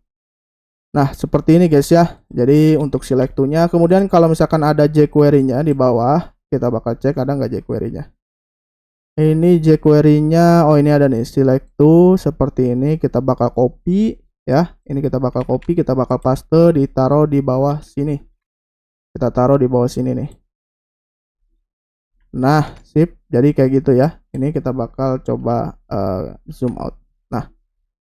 Nah, seperti ini guys ya. Jadi untuk select to-nya, kemudian kalau misalkan ada jQuery-nya di bawah, kita bakal cek ada nggak jQuery-nya. Ini jQuery-nya, oh ini ada nih, select to seperti ini, kita bakal copy ya. Ini kita bakal copy, kita bakal paste, ditaruh di bawah sini. Kita taruh di bawah sini nih. Nah, sip. Jadi kayak gitu ya. Ini kita bakal coba zoom out. Nah,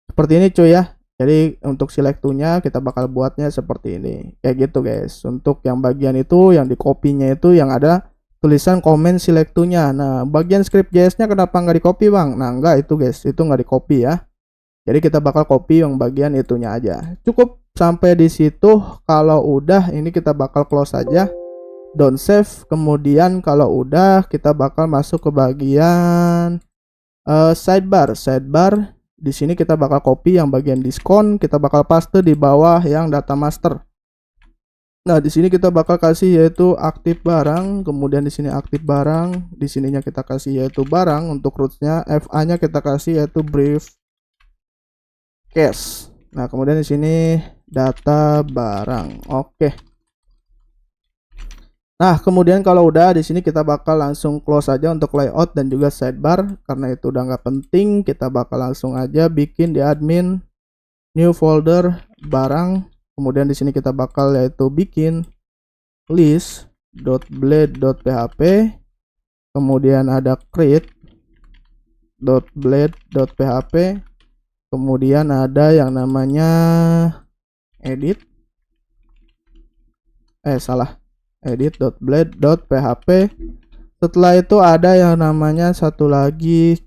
seperti ini cuy ya. Jadi untuk select to-nya kita bakal buatnya seperti ini. Kayak gitu guys. Untuk yang bagian itu, yang di copy-nya itu yang ada tulisan comment select to-nya. Nah, bagian script JS-nya kenapa nggak di copy bang? Nah, enggak itu guys. Itu nggak di copy ya. Jadi kita bakal copy yang bagian itunya aja. Cukup sampai di situ. Kalau udah ini kita bakal close aja. Don't save. Kemudian kalau udah kita bakal masuk ke bagian sidebar. Sidebar. Di sini kita bakal copy yang bagian diskon, kita bakal paste di bawah yang data master. Nah, di sini kita bakal kasih yaitu aktif barang, kemudian di sini aktif barang, di sininya kita kasih yaitu barang, untuk rootsnya FA-nya kita kasih yaitu brief case. Nah, kemudian di sini data barang. Oke. Nah, kemudian kalau udah di sini kita bakal langsung close aja untuk layout dan juga sidebar, karena itu udah nggak penting. Kita bakal langsung aja bikin di admin new folder barang. Kemudian di sini kita bakal yaitu bikin list.blade.php. Kemudian ada create.blade.php. Kemudian ada yang namanya edit. Edit.blade.php. Setelah itu ada yang namanya satu lagi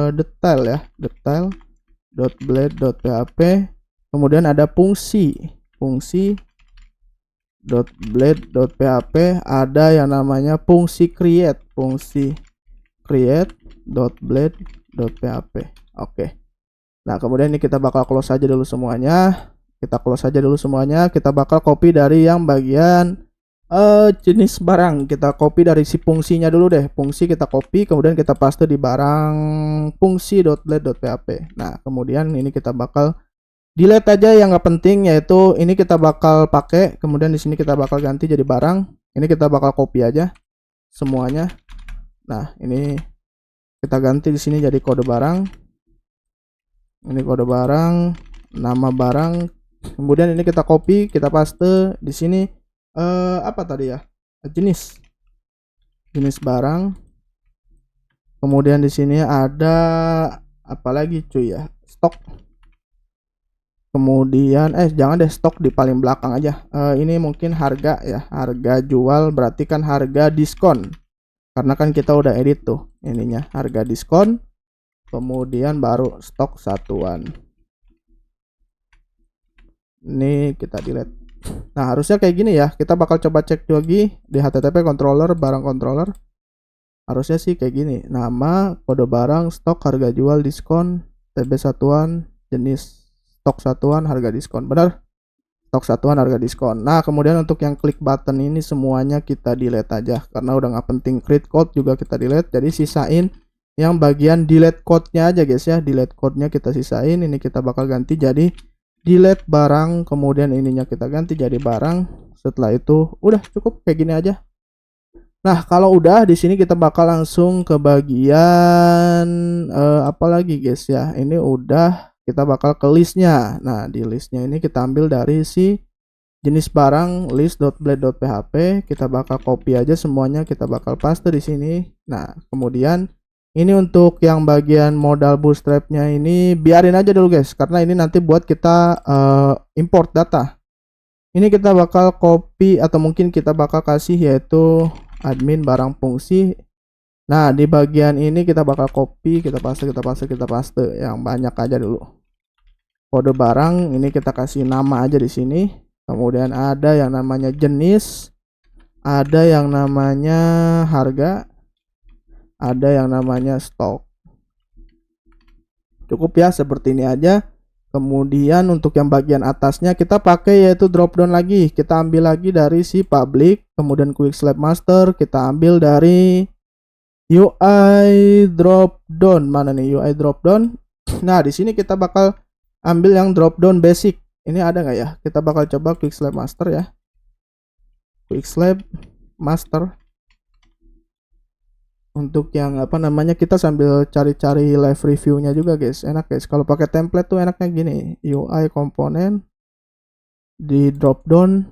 detail ya, detail.blade.php. Kemudian ada fungsi.blade.php. ada yang namanya fungsi create.blade.php. Oke. Nah, kemudian ini kita bakal close aja dulu semuanya. Kita bakal copy dari yang bagian jenis barang. Kita copy dari si fungsinya dulu deh. Fungsi kita copy, kemudian kita paste di barang fungsi.blade.php. Nah, kemudian ini kita bakal delete aja yang nggak penting, yaitu ini kita bakal pakai. Kemudian di sini kita bakal ganti jadi barang. Ini kita bakal copy aja semuanya. Nah, ini kita ganti di sini jadi kode barang. Ini kode barang, nama barang. Kemudian ini kita copy, kita paste di sini. Apa tadi ya, jenis barang. Kemudian di sini ada apa lagi cuy ya, stok. Kemudian jangan deh, stok di paling belakang aja. Ini mungkin harga ya, harga jual, berarti kan harga diskon, karena kan kita udah edit tuh ininya, harga diskon. Kemudian baru stok satuan. Ini kita delete. Nah, harusnya kayak gini ya. Kita bakal coba cek lagi di http controller barang controller. Harusnya sih kayak gini. Nama, kode barang, stok, harga jual, diskon, TB satuan, jenis stok satuan, harga diskon. Benar? Stok satuan, harga diskon. Nah, kemudian untuk yang klik button ini semuanya kita delete aja, karena udah nggak penting. Create code juga kita delete. Jadi sisain yang bagian delete code-nya aja guys ya. Delete code-nya kita sisain, ini kita bakal ganti jadi delete barang, kemudian ininya kita ganti jadi barang. Setelah itu udah cukup kayak gini aja. Nah, kalau udah di sini kita bakal langsung ke bagian apa lagi guys ya. Ini udah, kita bakal ke listnya. Nah, di listnya ini kita ambil dari si jenis barang list.blade.php, kita bakal copy aja semuanya, kita bakal paste di sini. Nah, kemudian ini untuk yang bagian modal bootstrapnya ini biarin aja dulu guys, karena ini nanti buat kita import data. Ini kita bakal copy atau mungkin kita bakal kasih yaitu admin barang fungsi. Nah, di bagian ini kita bakal copy, kita paste yang banyak aja dulu. Kode barang ini kita kasih nama aja di sini. Kemudian ada yang namanya jenis, ada yang namanya harga, ada yang namanya stok. Cukup ya, seperti ini aja. Kemudian untuk yang bagian atasnya kita pakai yaitu drop down lagi. Kita ambil lagi dari si public, kemudian quick select master, kita ambil dari UI drop down. Mana nih UI drop down? Nah, di sini kita bakal ambil yang drop down basic. Ini ada nggak ya? Kita bakal coba quick select master ya. Quick select master. Untuk yang apa namanya, kita sambil cari-cari live reviewnya juga guys, enak guys. Kalau pakai template tuh enaknya gini, UI komponen di drop down.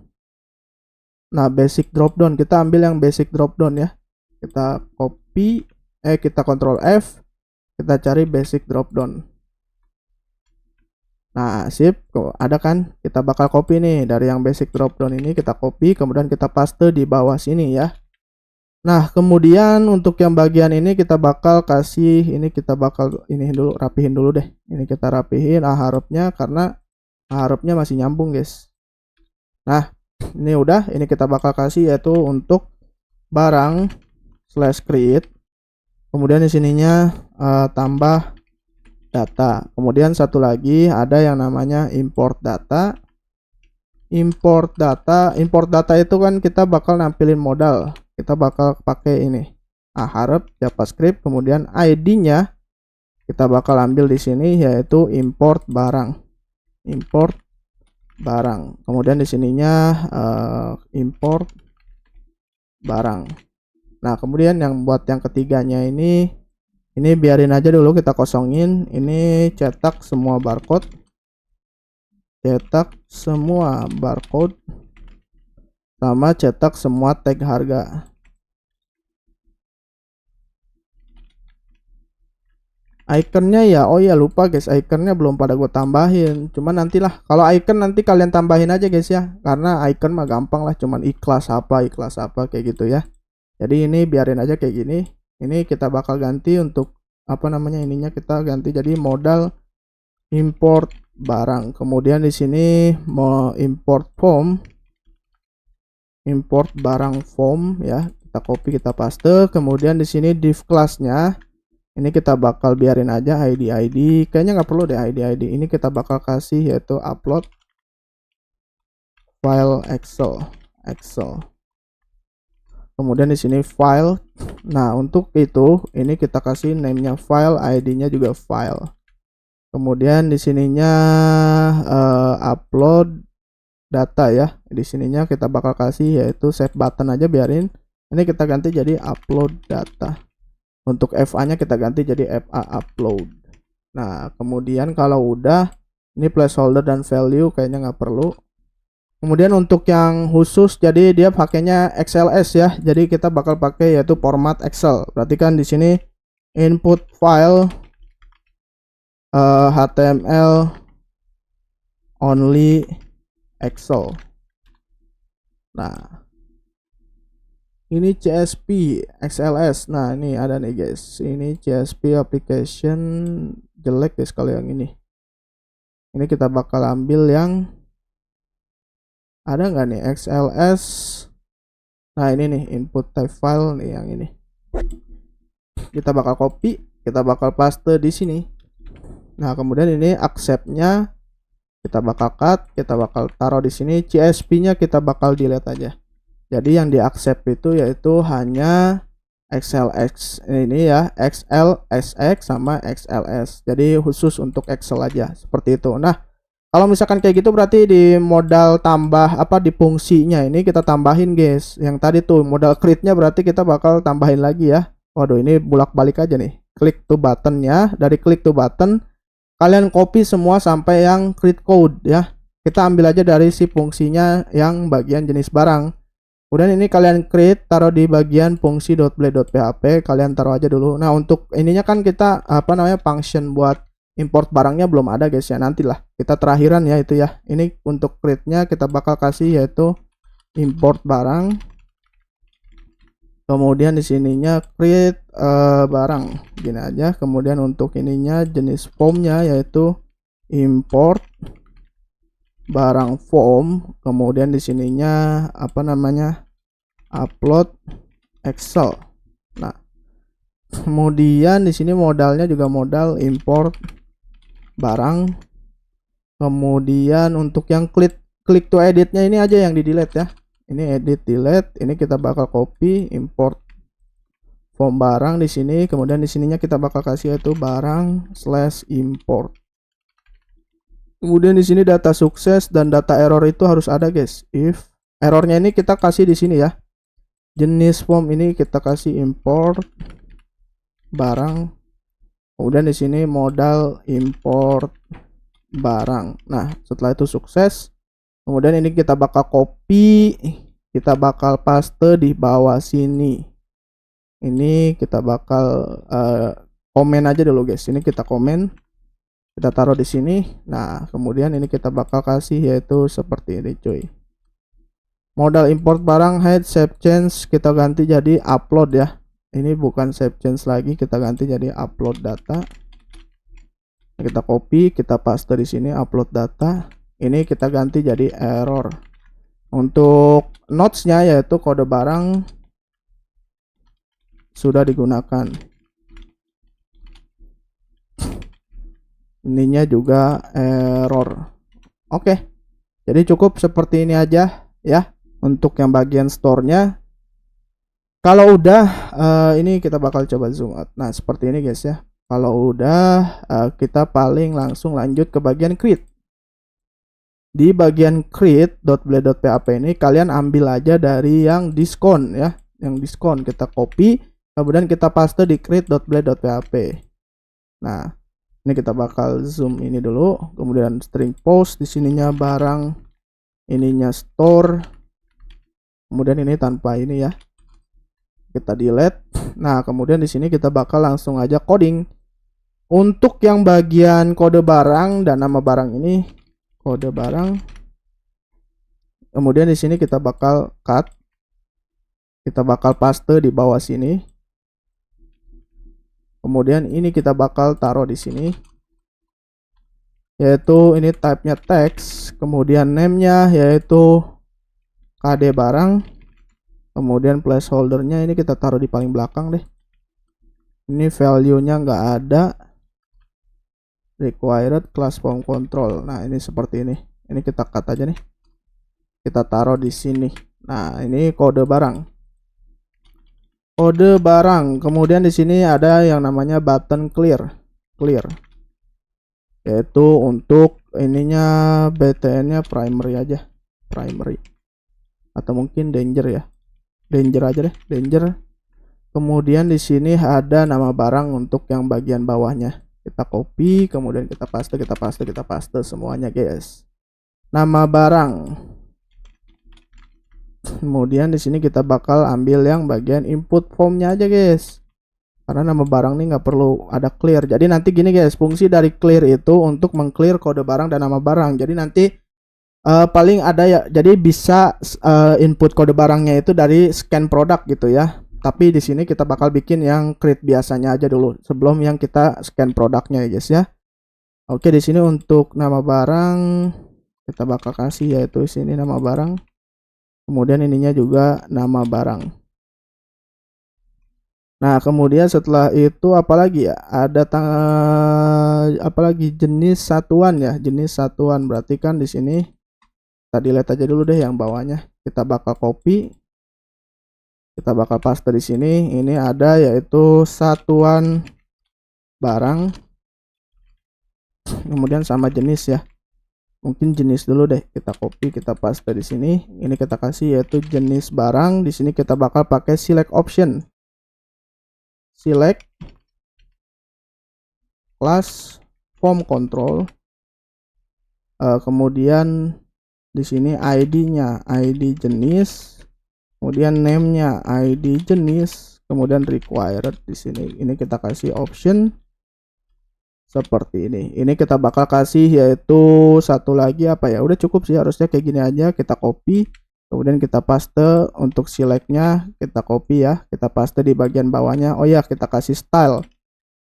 Nah, basic drop down, kita ambil yang basic drop down ya. Kita copy, kita control F, kita cari basic drop down. Nah, sip, ada kan? Kita bakal copy nih dari yang basic drop down ini, kita copy, kemudian kita paste di bawah sini ya. Nah, kemudian untuk yang bagian ini kita bakal kasih, ini kita bakal ini dulu, rapihin dulu deh. Ini kita rapihin harupnya karena harupnya masih nyambung guys. Nah, ini udah, ini kita bakal kasih yaitu untuk barang slash create. Kemudian di sininya tambah data. Kemudian satu lagi ada yang namanya import data. Import data itu kan kita bakal nampilin modal. Kita bakal pakai ini harap JavaScript, kemudian ID-nya kita bakal ambil di sini yaitu import barang. Import barang. Kemudian di sininya import barang. Nah, kemudian yang buat yang ketiganya ini biarin aja dulu, kita kosongin. Ini cetak semua barcode. Cetak semua barcode sama cetak semua tag harga. Iconnya ya, oh ya lupa guys, iconnya belum pada gue tambahin. Cuman nantilah, kalau icon nanti kalian tambahin aja guys ya, karena icon mah gampang lah, cuman ikhlas apa kayak gitu ya. Jadi ini biarin aja kayak gini. Ini kita bakal ganti untuk apa namanya, ininya kita ganti jadi modal import barang. Kemudian di sini mau import form. Import barang form ya, kita copy, kita paste. Kemudian di sini div class-nya ini kita bakal biarin aja ID, kayaknya nggak perlu deh ID. Ini kita bakal kasih yaitu upload file Excel. Kemudian di sini file. Nah, untuk itu ini kita kasih name-nya file, ID-nya juga file. Kemudian di sininya upload data ya. Di sininya kita bakal kasih yaitu save button aja, biarin. Ini kita ganti jadi upload data. Untuk FA-nya kita ganti jadi FA upload. Nah, kemudian kalau udah, ini placeholder dan value kayaknya nggak perlu. Kemudian untuk yang khusus, jadi dia pakainya XLS ya. Jadi kita bakal pakai yaitu format Excel. Perhatikan di sini input file HTML only Excel. Nah, ini CSP XLS. Nah, ini ada nih guys. Ini CSP application jelek guys kalau yang ini. Ini kita bakal ambil yang ada nggak nih XLS. Nah, ini nih input type file nih yang ini. Kita bakal copy, kita bakal paste di sini. Nah, kemudian ini accept-nya kita bakal cut, kita bakal taruh di sini. CSP-nya kita bakal delete aja. Jadi yang di accept itu yaitu hanya XLX ini ya, XLSX sama XLS. Jadi khusus untuk Excel aja seperti itu. Nah, kalau misalkan kayak gitu berarti di modal tambah apa di fungsinya ini kita tambahin guys. Yang tadi tuh modal create-nya berarti kita bakal tambahin lagi ya. Waduh, ini bolak-balik aja nih. Klik to button-nya, dari klik to button kalian copy semua sampai yang create code ya. Kita ambil aja dari si fungsinya yang bagian jenis barang. Kemudian ini kalian create, taruh di bagian fungsi.blade.php, kalian taruh aja dulu. Nah, untuk ininya kan kita apa namanya function buat import barangnya belum ada guys ya, nantilah kita terakhiran ya itu ya. Ini untuk create-nya kita bakal kasih yaitu import barang. Kemudian di sininya create barang gini aja. Kemudian untuk ininya jenis formnya yaitu import barang form. Kemudian di sininya apa namanya upload Excel. Nah, kemudian di sini modalnya juga modal import barang. Kemudian untuk yang klik to editnya ini aja yang di delete ya. Ini edit delete, ini kita bakal copy import form barang di sini. Kemudian di sininya kita bakal kasih yaitu barang/import. Kemudian di sini data sukses dan data error itu harus ada guys. If errornya ini kita kasih di sini ya. Jenis form ini kita kasih import barang. Kemudian di sini modal import barang. Nah, setelah itu sukses. Kemudian ini kita bakal copy, kita bakal paste di bawah sini. Ini kita bakal komen aja dulu guys. Ini kita komen, kita taruh di sini. Nah, kemudian ini kita bakal kasih yaitu seperti ini cuy. Modal import barang hide save change kita ganti jadi upload ya. Ini bukan save change lagi, kita ganti jadi upload data. Kita copy, kita paste di sini upload data. Ini kita ganti jadi error. Untuk notes-nya yaitu kode barang sudah digunakan. Ininya juga error. Oke. Jadi cukup seperti ini aja ya untuk yang bagian store-nya. Kalau udah ini kita bakal coba zoom out. Nah, seperti ini guys ya. Kalau udah kita paling langsung lanjut ke bagian create. Di bagian create.blade.php ini kalian ambil aja dari yang diskon ya. Yang diskon kita copy, kemudian kita paste di create.blade.php. Nah, ini kita bakal zoom ini dulu, kemudian string post di sininya barang, ininya store. Kemudian ini tanpa ini ya. Kita delete. Nah, kemudian di sini kita bakal langsung aja coding. Untuk yang bagian kode barang dan nama barang ini kode barang. Kemudian di sini kita bakal cut. Kita bakal paste di bawah sini. Kemudian ini kita bakal taruh di sini. Yaitu ini type-nya text, kemudian name-nya yaitu KD barang. Kemudian placeholder-nya ini kita taruh di paling belakang deh. Ini value-nya nggak ada. Required class form control. Nah, ini seperti ini. Ini kita cut aja nih. Kita taruh di sini. Nah, ini kode barang. Kode barang. Kemudian di sini ada yang namanya button clear. Clear. Yaitu untuk ininya BTN-nya primary aja. Primary. Atau mungkin danger ya. Danger aja deh, danger. Kemudian di sini ada nama barang untuk yang bagian bawahnya. Kita copy, kemudian kita paste semuanya guys. Nama barang. Kemudian di sini kita bakal ambil yang bagian input formnya aja guys. Karena nama barang ini nggak perlu ada clear. Jadi nanti gini guys, fungsi dari clear itu untuk mengclear kode barang dan nama barang. Jadi nanti paling ada ya. Jadi bisa input kode barangnya itu dari scan produk gitu ya. Tapi di sini kita bakal bikin yang create biasanya aja dulu sebelum yang kita scan produknya ya guys ya. Oke, di sini untuk nama barang kita bakal kasih yaitu sini nama barang. Kemudian ininya juga nama barang. Nah, kemudian setelah itu apalagi ya? Ada apalagi jenis satuan ya, jenis satuan. Berarti kan di sini kita delete aja dulu deh yang bawahnya. Kita bakal copy. Kita bakal paste di sini. Ini ada yaitu satuan barang. Kemudian sama jenis ya. Mungkin jenis dulu deh. Kita copy, kita paste di sini. Ini kita kasih yaitu jenis barang. Di sini kita bakal pakai select option. Select class form control. Kemudian di sini ID-nya, ID jenis. Kemudian name-nya ID jenis, kemudian required di sini. Ini kita kasih option seperti ini. Ini kita bakal kasih yaitu satu lagi apa ya? Udah cukup sih, harusnya kayak gini aja. Kita copy, kemudian kita paste. Untuk select-nya kita copy ya, kita paste di bagian bawahnya. Oh ya, kita kasih style.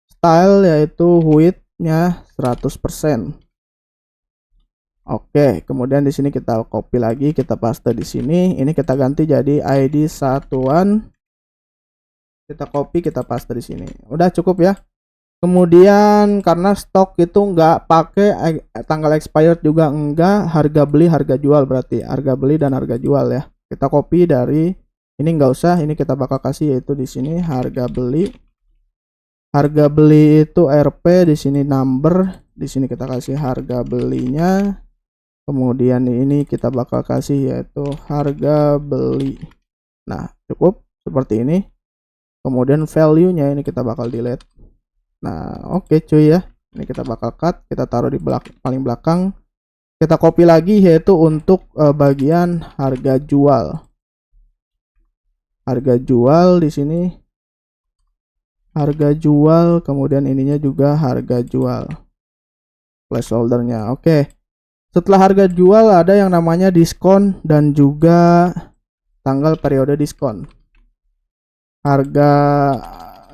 Style yaitu width-nya 100%. Oke, kemudian di sini kita copy lagi, kita paste di sini. Ini kita ganti jadi ID satuan. Kita copy, kita paste di sini. Udah cukup ya. Kemudian karena stok itu nggak pakai tanggal expired juga enggak, harga beli, harga jual berarti harga beli dan harga jual ya. Kita copy dari ini nggak usah, ini kita bakal kasih yaitu di sini harga beli. Harga beli itu RP, di sini number, di sini kita kasih harga belinya. Kemudian ini kita bakal kasih yaitu harga beli. Nah, cukup seperti ini. Kemudian value-nya ini kita bakal delete. Nah, oke cuy ya. Ini kita bakal cut, kita taruh di paling belakang. Kita copy lagi yaitu untuk bagian harga jual. Harga jual di sini. Harga jual, kemudian ininya juga harga jual. Placeholder-nya. Oke. Setelah harga jual ada yang namanya diskon dan juga tanggal periode diskon. Harga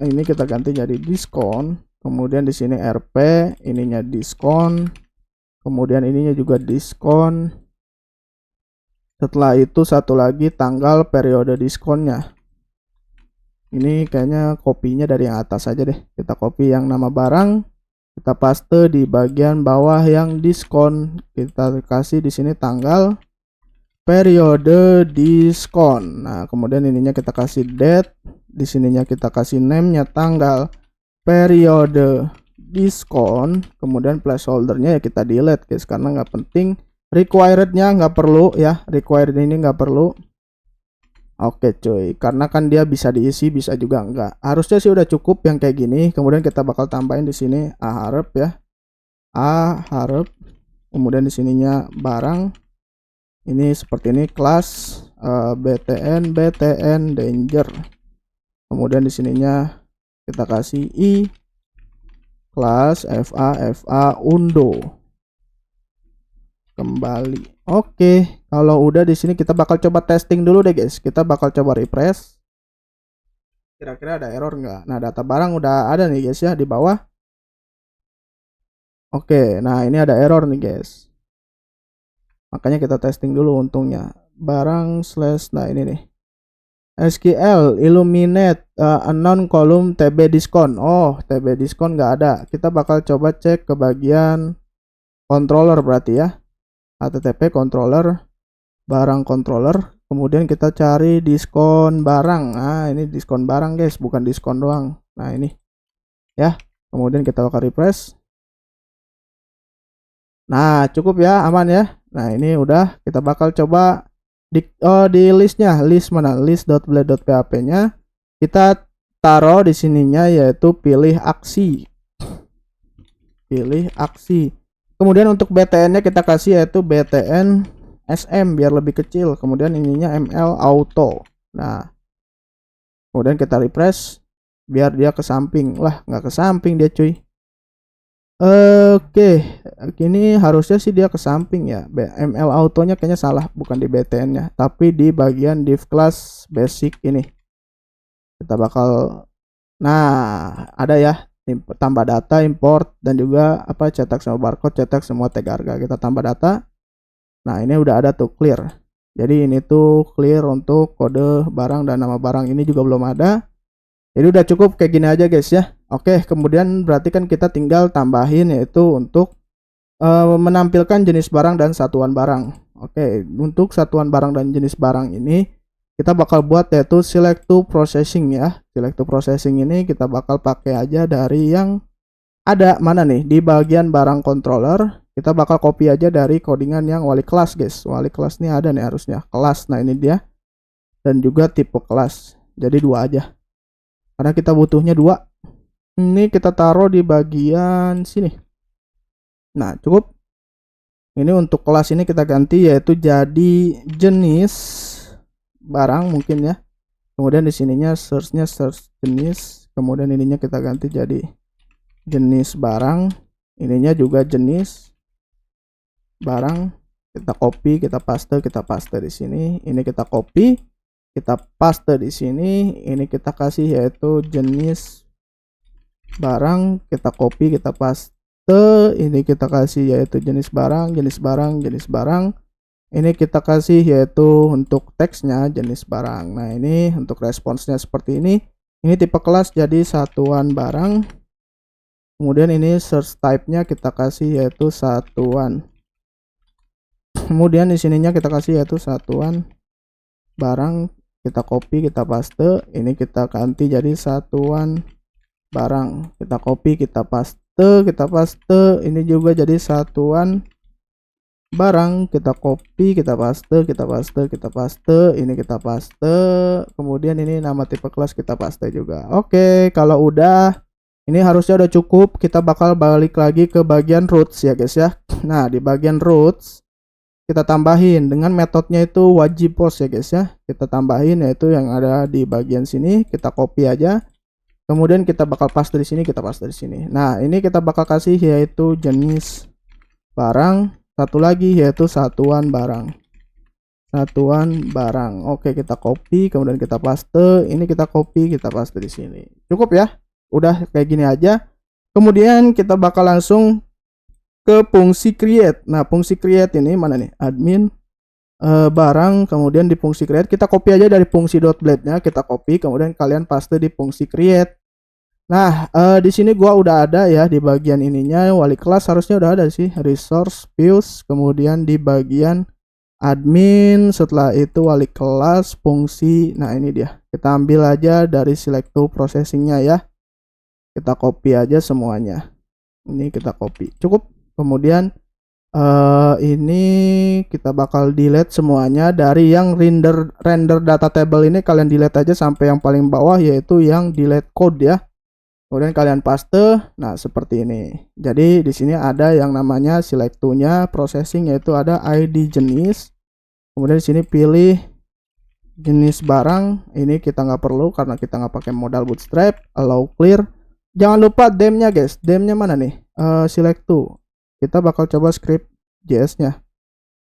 ini kita ganti jadi diskon. Kemudian di sini RP, ininya diskon. Kemudian ininya juga diskon. Setelah itu satu lagi tanggal periode diskonnya. Ini kayaknya kopinya dari yang atas aja deh. Kita copy yang nama barang. Kita paste di bagian bawah yang diskon. Kita kasih di sini tanggal periode diskon. Nah, kemudian ininya kita kasih date. Di sininya kita kasih name-nya tanggal periode diskon. Kemudian placeholder-nya ya kita delete guys, karena nggak penting. Required-nya nggak perlu ya. Required ini nggak perlu. Oke cuy, karena kan dia bisa diisi, bisa juga enggak. Harusnya sih udah cukup yang kayak gini. Kemudian kita bakal tambahin di sini aharap ya. Aharap. Kemudian di sininya barang. Ini seperti ini kelas BTN danger. Kemudian di sininya kita kasih I kelas FA undo. Kembali. Oke, kalau udah di sini kita bakal coba testing dulu deh guys. Kita bakal coba refresh. Kira-kira ada error nggak? Nah, data barang udah ada nih guys ya di bawah. Oke, nah ini ada error nih guys. Makanya kita testing dulu untungnya. Barang slash, nah ini nih. SQL illuminate unknown column TB diskon. Oh, TB diskon nggak ada. Kita bakal coba cek ke bagian controller berarti ya. HTTP controller, barang controller, kemudian kita cari diskon barang. Nah, ini diskon barang guys, bukan diskon doang. Nah, ini ya. Kemudian kita bakal refresh. Nah, cukup ya, aman ya. Nah, ini udah, kita bakal coba di listnya. List mana? List.blade.php-nya kita taruh di sininya yaitu pilih aksi. Pilih aksi. Kemudian untuk BTN-nya kita kasih yaitu BTN SM biar lebih kecil. Kemudian ininya ML auto. Nah, kemudian kita refresh biar dia ke samping. Lah, nggak ke samping dia cuy. Oke, ini harusnya sih dia ke samping ya. ML autonya kayaknya salah, bukan di BTN-nya, tapi di bagian div class basic ini. Kita bakal, nah ada ya. Tambah data, import, dan juga apa cetak semua barcode, cetak semua tag harga. Kita tambah data. Nah, ini udah ada tuh clear. Jadi ini tuh clear untuk kode barang dan nama barang, ini juga belum ada. Jadi udah cukup kayak gini aja guys ya. Oke, kemudian berarti kan kita tinggal tambahin yaitu untuk menampilkan jenis barang dan satuan barang. Oke, untuk satuan barang dan jenis barang ini kita bakal buat yaitu select to processing ya. Select to processing ini kita bakal pakai aja dari yang ada mana nih di bagian barang controller. Kita bakal copy aja dari codingan yang wali kelas guys. Wali kelas ini ada nih harusnya kelas. Nah ini dia, dan juga tipe kelas. Jadi 2 aja karena kita butuhnya 2. Ini kita taruh di bagian sini. Nah cukup. Ini untuk kelas ini kita ganti yaitu jadi jenis barang mungkin ya. Kemudian di sininya searchnya search jenis. Kemudian ininya kita ganti jadi jenis barang. Ininya juga jenis barang. Kita copy, kita paste di sini. Ini kita copy, kita paste di sini. Ini kita kasih yaitu jenis barang. Kita copy, kita paste. Ini kita kasih yaitu jenis barang, jenis barang, jenis barang. Ini kita kasih yaitu untuk teksnya jenis barang. Nah ini untuk responsnya seperti ini. Ini tipe kelas jadi satuan barang. Kemudian ini search type-nya kita kasih yaitu satuan. Kemudian di sininya kita kasih yaitu satuan barang. Kita copy, kita paste. Ini kita ganti jadi satuan barang. Kita copy, kita paste, kita paste. Ini juga jadi satuan barang. Kita copy, kita paste, kita paste, kita paste. Ini kita paste. Kemudian ini nama tipe kelas kita paste juga. Oke, kalau udah ini harusnya udah cukup. Kita bakal balik lagi ke bagian roots ya guys ya. Nah di bagian roots kita tambahin dengan metodenya itu wajib post ya guys ya. Kita tambahin yaitu yang ada di bagian sini. Kita copy aja. Kemudian kita bakal paste di sini, kita paste di sini. Nah ini kita bakal kasih yaitu jenis barang. Satu lagi yaitu satuan barang. Satuan barang. Oke, kita copy, kemudian kita paste. Ini kita copy, kita paste di sini. Cukup ya. Udah kayak gini aja. Kemudian kita bakal langsung ke fungsi create. Nah, fungsi create ini mana nih? Admin barang, kemudian di fungsi create kita copy aja dari fungsi .blade-nya, kita copy, kemudian kalian paste di fungsi create. Nah, di sini gua udah ada ya di bagian ininya wali kelas harusnya udah ada sih, resource views, kemudian di bagian admin, setelah itu wali kelas, fungsi. Nah, ini dia. Kita ambil aja dari select to processing-nya ya. Kita copy aja semuanya. Ini kita copy. Cukup. Kemudian ini kita bakal delete semuanya dari yang render data table ini, kalian delete aja sampai yang paling bawah yaitu yang delete code ya. Kemudian kalian paste. Nah, seperti ini. Jadi di sini ada yang namanya select to-nya processing yaitu ada ID jenis. Kemudian di sini pilih jenis barang. Ini kita nggak perlu karena kita nggak pakai modal bootstrap. Allow clear. Jangan lupa dem-nya guys. Dem-nya mana nih? Select to. Kita bakal coba script JS-nya.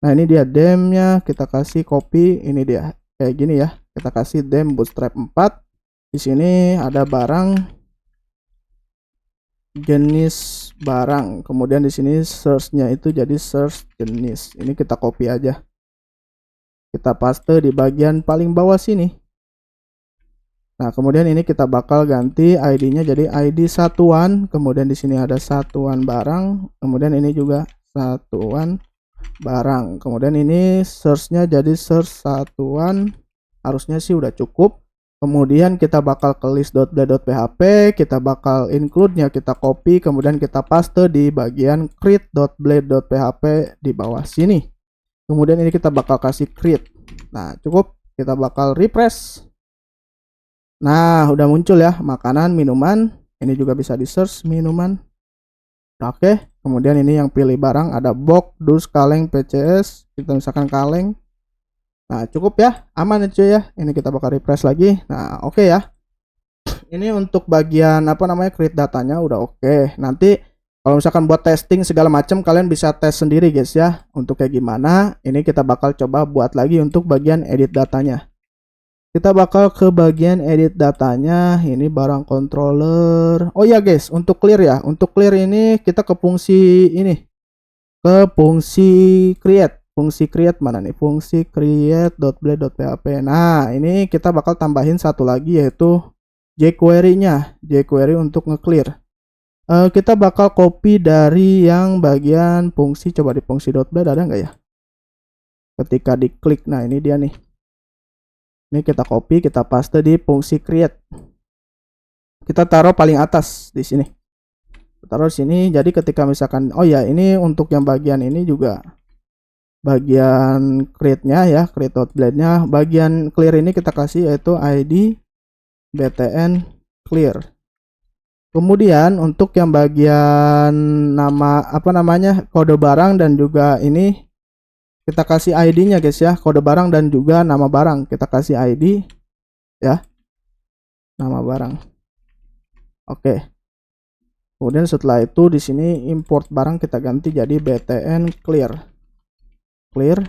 Nah, ini dia dem-nya. Kita kasih copy. Ini dia. Kayak gini ya. Kita kasih dem bootstrap 4. Di sini ada barang jenis barang. Kemudian di sini search-nya itu jadi search jenis. Ini kita copy aja. Kita paste di bagian paling bawah sini. Nah, kemudian ini kita bakal ganti ID-nya jadi ID satuan. Kemudian di sini ada satuan barang. Kemudian ini juga satuan barang. Kemudian ini search-nya jadi search satuan. Harusnya sih udah cukup. Kemudian kita bakal ke list.blade.php, kita bakal include-nya kita copy, kemudian kita paste di bagian create.blade.php di bawah sini. Kemudian ini kita bakal kasih create. Nah, cukup. Kita bakal refresh. Nah, udah muncul ya makanan, minuman. Ini juga bisa di search minuman. Oke, kemudian ini yang pilih barang ada box, dus, kaleng, PCS. Kita misalkan kaleng. Nah, cukup ya, aman ya cuy ya. Ini kita bakal refresh lagi. Nah, oke ya. Ini untuk bagian apa namanya create datanya udah oke. Nanti kalau misalkan buat testing segala macam kalian bisa tes sendiri guys ya. Untuk kayak gimana? Ini kita bakal coba buat lagi untuk bagian edit datanya. Kita bakal ke bagian edit datanya. Ini barang controller. Oh ya guys, untuk clear ya. Untuk clear ini kita ke fungsi ini. Ke fungsi create. Fungsi create mana nih? Fungsi create.blade.php. Nah, ini kita bakal tambahin satu lagi yaitu jQuery-nya. jQuery untuk nge-clear. Kita bakal copy dari yang bagian fungsi. Coba di fungsi.blade ada nggak ya? Ketika diklik, nah ini dia nih. Ini kita copy, kita paste di fungsi create. Kita taruh paling atas di sini. Taruh sini. Jadi ketika misalkan, oh ya, ini untuk yang bagian ini juga bagian create-nya ya, create.blade-nya. Bagian clear ini kita kasih yaitu ID btn clear. Kemudian untuk yang bagian nama apa namanya, kode barang dan juga ini kita kasih ID-nya guys ya, kode barang dan juga nama barang. Kita kasih ID ya, nama barang. Oke. Kemudian setelah itu di sini import barang kita ganti jadi btn clear. Clear.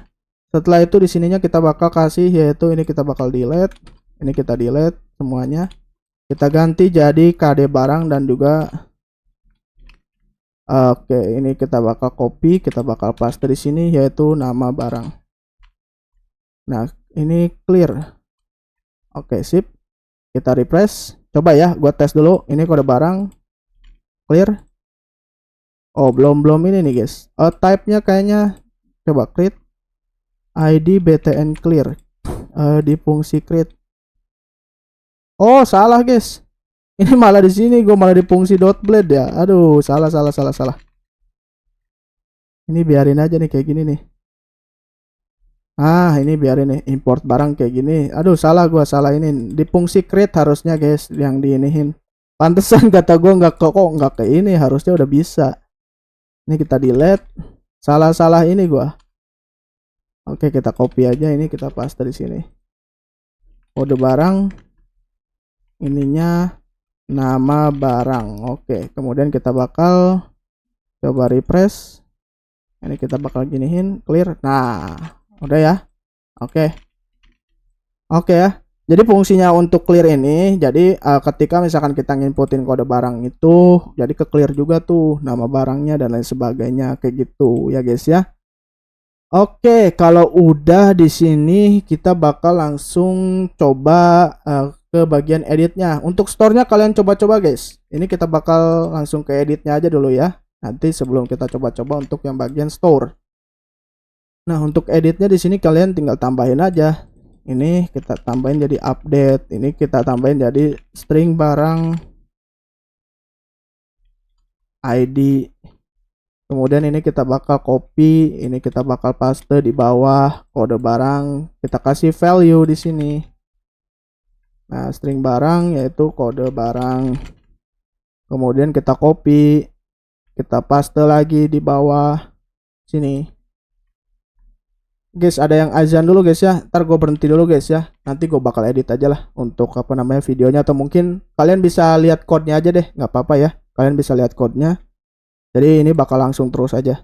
Setelah itu di sininya kita bakal kasih yaitu ini kita bakal delete. Ini kita delete semuanya. Kita ganti jadi kd barang dan juga oke, ini kita bakal copy, kita bakal paste di sini yaitu nama barang. Nah, ini clear. Oke, sip. Kita refresh. Coba ya, gua tes dulu. Ini kode barang clear. Oh, belum ini nih, guys. Type-nya kayaknya coba create ID btn clear di fungsi create. Oh, salah, guys. Ini malah di sini gue malah di fungsi .blade ya. Aduh, salah. Ini biarin aja nih kayak gini nih. Ah, ini biarin nih import barang kayak gini. Aduh, salah ini. Di fungsi create harusnya, guys, yang diinihin. Pantesan kata gue nggak kok nggak ke ini, harusnya udah bisa. Ini kita delete. Salah ini gue. Oke, kita copy aja ini, kita paste di sini. Kode barang ininya nama barang. Oke, kemudian kita bakal coba refresh. Ini kita bakal giniin clear. Nah, udah ya. Oke. Oke ya. Jadi fungsinya untuk clear ini, jadi ketika misalkan kita nginputin kode barang itu, jadi ke clear juga tuh nama barangnya dan lain sebagainya kayak gitu ya guys ya. Oke, kalau udah di sini kita bakal langsung coba ke bagian editnya. Untuk store-nya kalian coba-coba guys. Ini kita bakal langsung ke editnya aja dulu ya. Nanti sebelum kita coba-coba untuk yang bagian store. Nah, untuk editnya di sini kalian tinggal tambahin aja. Ini kita tambahin jadi update. Ini kita tambahin jadi string barang ID. Kemudian ini kita bakal copy, ini kita bakal paste di bawah kode barang. Kita kasih value di sini. Nah, string barang yaitu kode barang. Kemudian kita copy, kita paste lagi di bawah sini. Guys, ada yang azan dulu guys ya. Ntar gue berhenti dulu guys ya. Nanti gue bakal edit aja lah untuk apa namanya videonya, atau mungkin kalian bisa lihat code-nya aja deh, nggak apa-apa ya. Kalian bisa lihat code-nya. Jadi ini bakal langsung terus aja.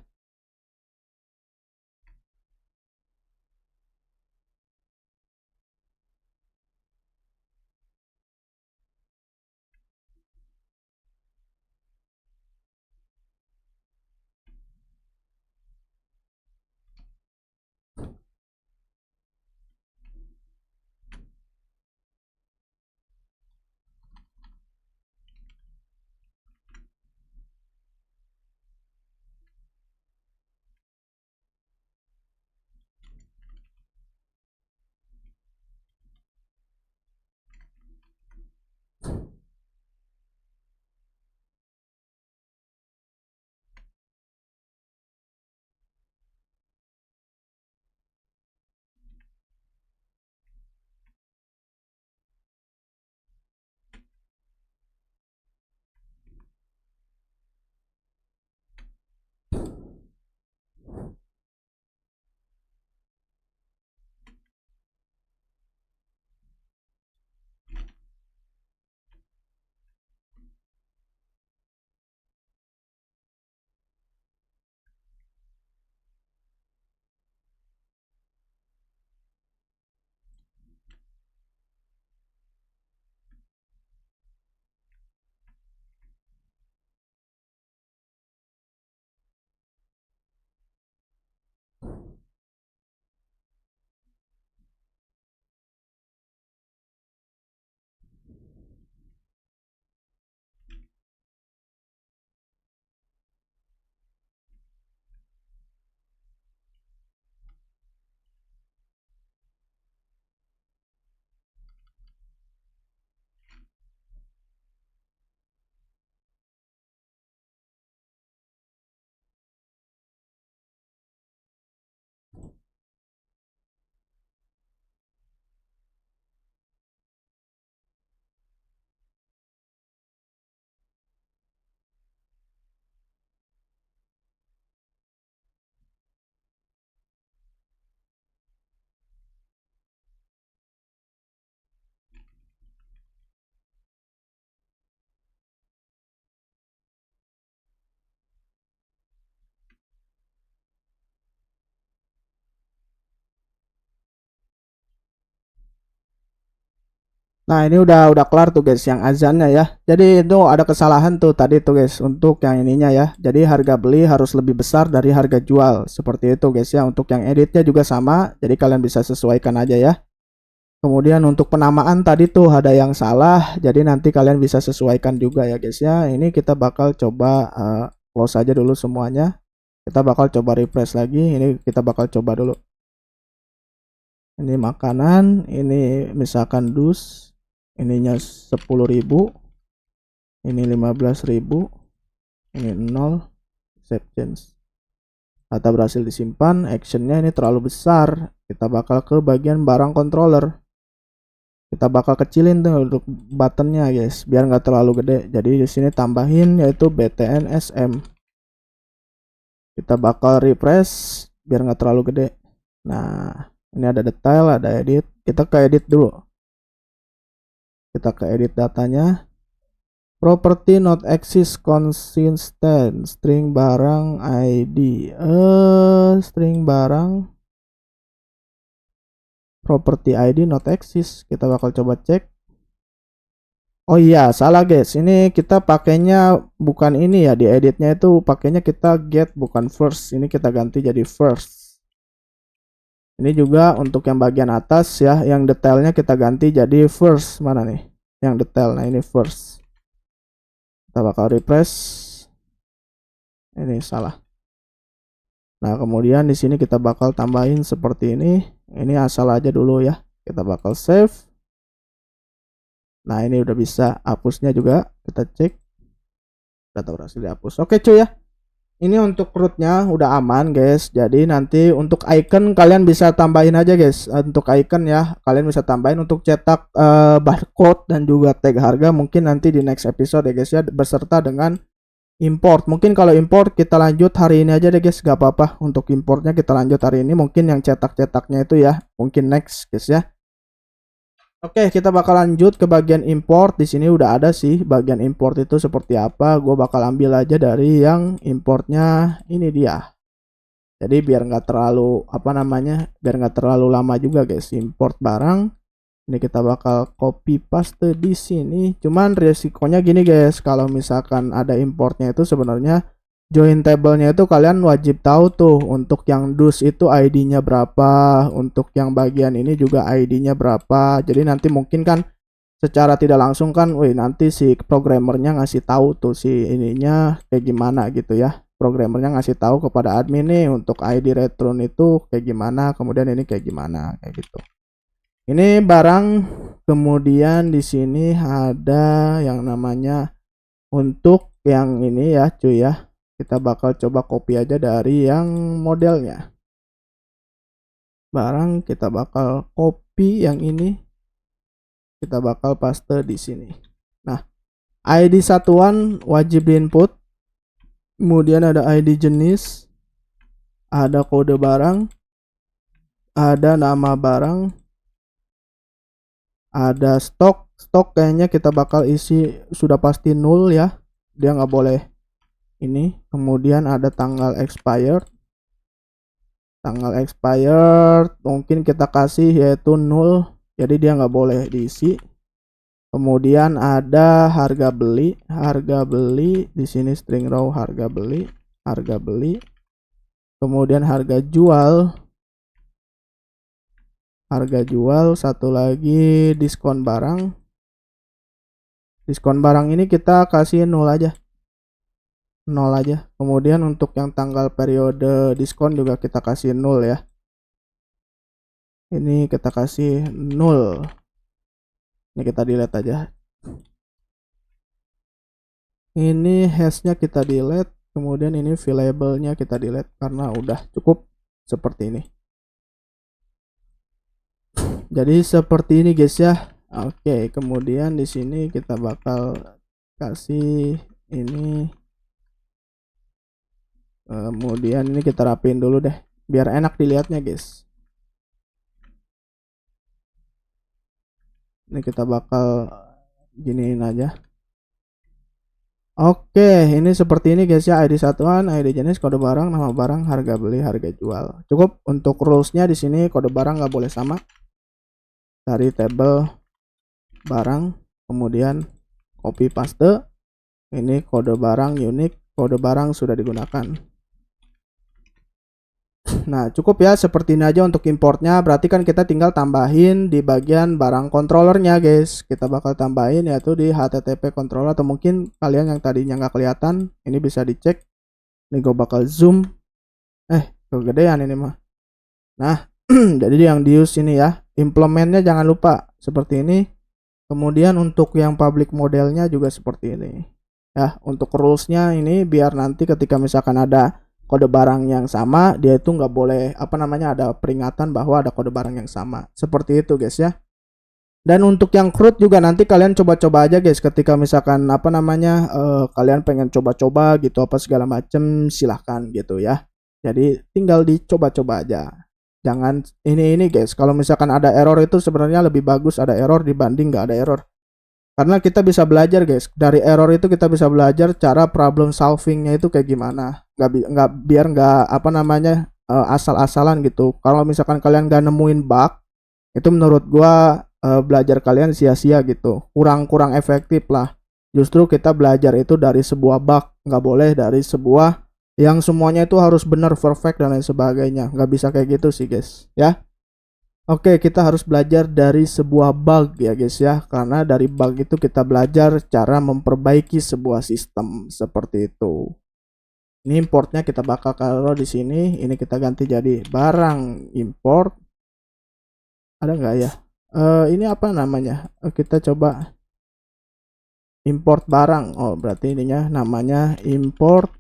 Nah, ini udah kelar tuh guys yang azannya ya. Jadi itu ada kesalahan tuh tadi tuh guys untuk yang ininya ya. Jadi harga beli harus lebih besar dari harga jual. Seperti itu guys ya. Untuk yang editnya juga sama. Jadi kalian bisa sesuaikan aja ya. Kemudian untuk penamaan tadi tuh ada yang salah. Jadi nanti kalian bisa sesuaikan juga ya guys ya. Ini kita bakal coba close aja dulu semuanya. Kita bakal coba refresh lagi. Ini kita bakal coba dulu. Ini makanan, ini misalkan dus. Ininya 10.000, ini 15.000, ini 0, save change. Data berhasil disimpan, actionnya ini terlalu besar. Kita bakal ke bagian barang controller. Kita bakal kecilin tuh untuk buttonnya guys, biar nggak terlalu gede. Jadi di sini tambahin yaitu BTN SM. Kita bakal refresh biar nggak terlalu gede. Nah, ini ada detail, ada edit. Kita ke edit dulu. Kita ke edit datanya. Property not exist consistent. String barang ID. String barang. Property ID not exist. Kita bakal coba cek. Oh iya, salah guys. Ini kita pakainya bukan ini ya. Di editnya itu pakainya kita get bukan first. Ini kita ganti jadi first. Ini juga untuk yang bagian atas ya, yang detailnya kita ganti jadi first. Mana nih? Yang detail. Nah, ini first. Kita bakal refresh. Ini salah. Nah, kemudian di sini kita bakal tambahin seperti ini. Ini asal aja dulu ya. Kita bakal save. Nah, ini udah bisa. Hapusnya juga kita cek. Data berhasil dihapus. Oke cuy ya. Ini untuk rootnya udah aman guys. Jadi nanti untuk icon kalian bisa tambahin aja guys. Untuk icon ya kalian bisa tambahin untuk cetak barcode dan juga tag harga. Mungkin nanti di next episode ya guys ya. Beserta dengan import. Mungkin kalau import kita lanjut hari ini aja deh guys. Gak apa-apa. Untuk importnya kita lanjut hari ini. Mungkin yang cetak-cetaknya itu ya. Mungkin next guys ya. Oke, kita bakal lanjut ke bagian import. Di sini udah ada sih bagian import itu seperti apa. Gue bakal ambil aja dari yang importnya ini dia. Jadi biar nggak terlalu biar nggak terlalu lama juga guys. Import barang. Ini kita bakal copy paste di sini. Cuman resikonya gini guys, kalau misalkan ada importnya itu sebenarnya join table-nya itu kalian wajib tahu tuh untuk yang dus itu ID-nya berapa, untuk yang bagian ini juga ID-nya berapa. Jadi nanti mungkin kan secara tidak langsung kan, wih nanti si programmernya ngasih tahu tuh si ininya kayak gimana gitu ya. Programmernya ngasih tahu kepada admin nih untuk ID Retron itu kayak gimana, kemudian ini kayak gimana kayak gitu. Ini barang, kemudian di sini ada yang namanya untuk yang ini ya cuy ya. Kita bakal coba copy aja dari yang modelnya. Barang kita bakal copy yang ini. Kita bakal paste di sini. Nah, ID satuan wajib diinput. Kemudian ada ID jenis. Ada kode barang. Ada nama barang. Ada stok. Stok kayaknya kita bakal isi sudah pasti 0 ya. Dia nggak boleh ini. Kemudian ada tanggal expired. Tanggal expired mungkin kita kasih yaitu 0, jadi dia nggak boleh diisi. Kemudian ada harga beli. Harga beli di sini string row harga beli. Harga beli. Kemudian harga jual. Harga jual. Satu lagi diskon barang. Diskon barang ini kita kasih 0 aja. 0 aja. Kemudian untuk yang tanggal periode diskon juga kita kasih 0 ya. Ini kita kasih 0. Ini kita delete aja. Ini hashnya kita delete. Kemudian ini available-nya kita delete karena udah cukup seperti ini. Jadi seperti ini guys ya. Oke, kemudian di sini kita bakal kasih ini. Kemudian ini kita rapiin dulu deh biar enak dilihatnya guys. Ini kita bakal giniin aja. Oke, ini seperti ini guys ya. ID satuan, ID jenis, kode barang, nama barang, harga beli, harga jual. Cukup. Untuk rulesnya di sini kode barang nggak boleh sama. Dari table barang, kemudian copy paste. Ini kode barang unik, kode barang sudah digunakan. Nah, cukup ya, seperti ini aja untuk importnya. Berarti kan kita tinggal tambahin di bagian barang controllernya, guys. Kita bakal tambahin yaitu di HTTP controller, atau mungkin kalian yang tadinya nggak kelihatan, ini bisa dicek. Ini gue bakal zoom. Kegedean ini mah. Nah, jadi yang di use ini ya, implementnya jangan lupa seperti ini. Kemudian untuk yang public modelnya juga seperti ini. Ya, untuk rulesnya ini biar nanti ketika misalkan ada kode barang yang sama, dia itu nggak boleh ada peringatan bahwa ada kode barang yang sama. Seperti itu guys ya. Dan untuk yang CRUD juga nanti kalian coba-coba aja guys, ketika misalkan kalian pengen coba-coba gitu apa segala macem, silahkan gitu ya. Jadi tinggal dicoba-coba aja. Jangan ini guys, kalau misalkan ada error itu sebenarnya lebih bagus ada error dibanding nggak ada error. Karena kita bisa belajar guys, dari error itu kita bisa belajar cara problem solvingnya itu kayak gimana. Biar nggak asal-asalan gitu. Kalau misalkan kalian nggak nemuin bug, itu menurut gua belajar kalian sia-sia gitu, kurang efektif lah. Justru kita belajar itu dari sebuah bug, nggak boleh dari sebuah yang semuanya itu harus benar perfect dan lain sebagainya. Nggak bisa kayak gitu sih guys ya. Oke, kita harus belajar dari sebuah bug ya guys ya, karena dari bug itu kita belajar cara memperbaiki sebuah sistem seperti itu. Ini importnya kita bakal taruh di sini. Ini kita ganti jadi barang import. Ada nggak ya? Ini apa namanya? Kita coba import barang. Oh, berarti ininya namanya import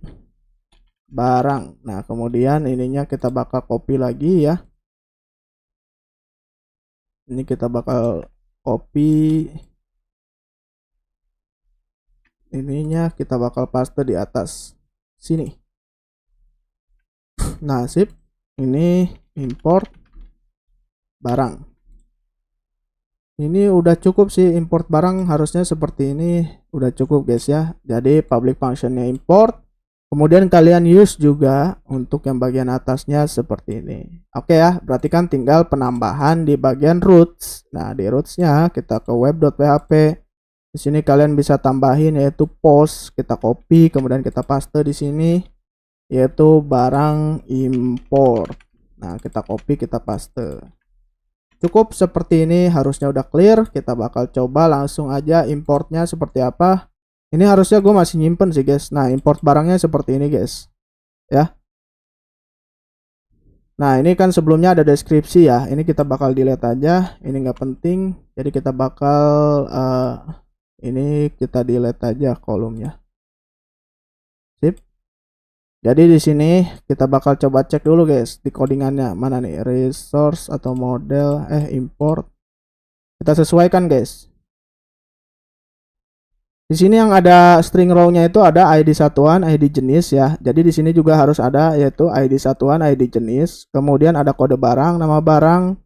barang. Nah, kemudian ininya kita bakal copy lagi ya. Ini kita bakal copy, ininya kita bakal paste di atas sini. Nah, sip. Ini import barang. Ini udah cukup sih, import barang harusnya seperti ini. Udah cukup guys ya. Jadi public functionnya import. Kemudian kalian use juga untuk yang bagian atasnya seperti ini. Oke ya, berarti kan tinggal penambahan di bagian roots. Nah, di rootsnya kita ke web.php. Di sini kalian bisa tambahin yaitu post, kita copy, kemudian kita paste di sini yaitu barang import. Nah, kita copy, kita paste. Cukup seperti ini, harusnya udah clear. Kita bakal coba langsung aja importnya seperti apa. Ini harusnya gue masih nyimpen sih guys. Nah, import barangnya seperti ini guys ya. Nah, ini kan sebelumnya ada deskripsi ya. Ini kita bakal delete aja, ini nggak penting. Jadi kita bakal ini kita delete aja kolomnya. Sip. Jadi di sini kita bakal coba cek dulu guys di codingannya. Mana nih resource atau model import. Kita sesuaikan guys. Di sini yang ada string row-nya itu ada ID satuan, ID jenis ya. Jadi di sini juga harus ada yaitu ID satuan, ID jenis. Kemudian ada kode barang, nama barang,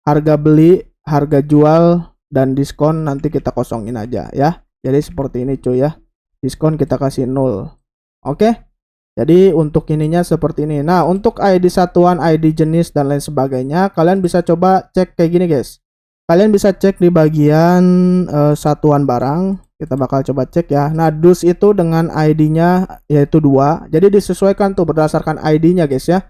harga beli, harga jual, dan diskon nanti kita kosongin aja ya. Jadi seperti ini cuy ya. Diskon kita kasih 0. Oke. Jadi untuk ininya seperti ini. Nah, untuk ID satuan, ID jenis, dan lain sebagainya, kalian bisa coba cek kayak gini guys. Kalian bisa cek di bagian satuan barang. Kita bakal coba cek ya. Nah, dus itu dengan ID-nya yaitu 2. Jadi disesuaikan tuh berdasarkan ID-nya guys ya.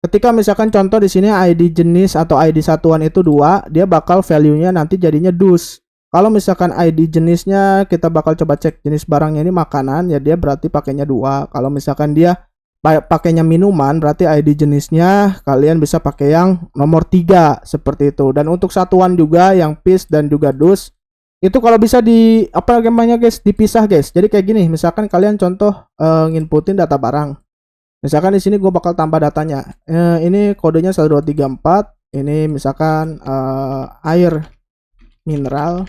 Ketika misalkan contoh di sini ID jenis atau ID satuan itu 2, dia bakal value-nya nanti jadinya dus. Kalau misalkan ID jenisnya kita bakal coba cek jenis barangnya ini makanan, ya dia berarti pakainya 2. Kalau misalkan dia pakainya minuman, berarti ID jenisnya kalian bisa pakai yang nomor 3 seperti itu. Dan untuk satuan juga yang piece dan juga dus itu kalau bisa di guys, dipisah guys. Jadi kayak gini, misalkan kalian contoh nginputin data barang. Misalkan di sini gue bakal tambah datanya. Ini kodenya 1234. Ini misalkan air mineral.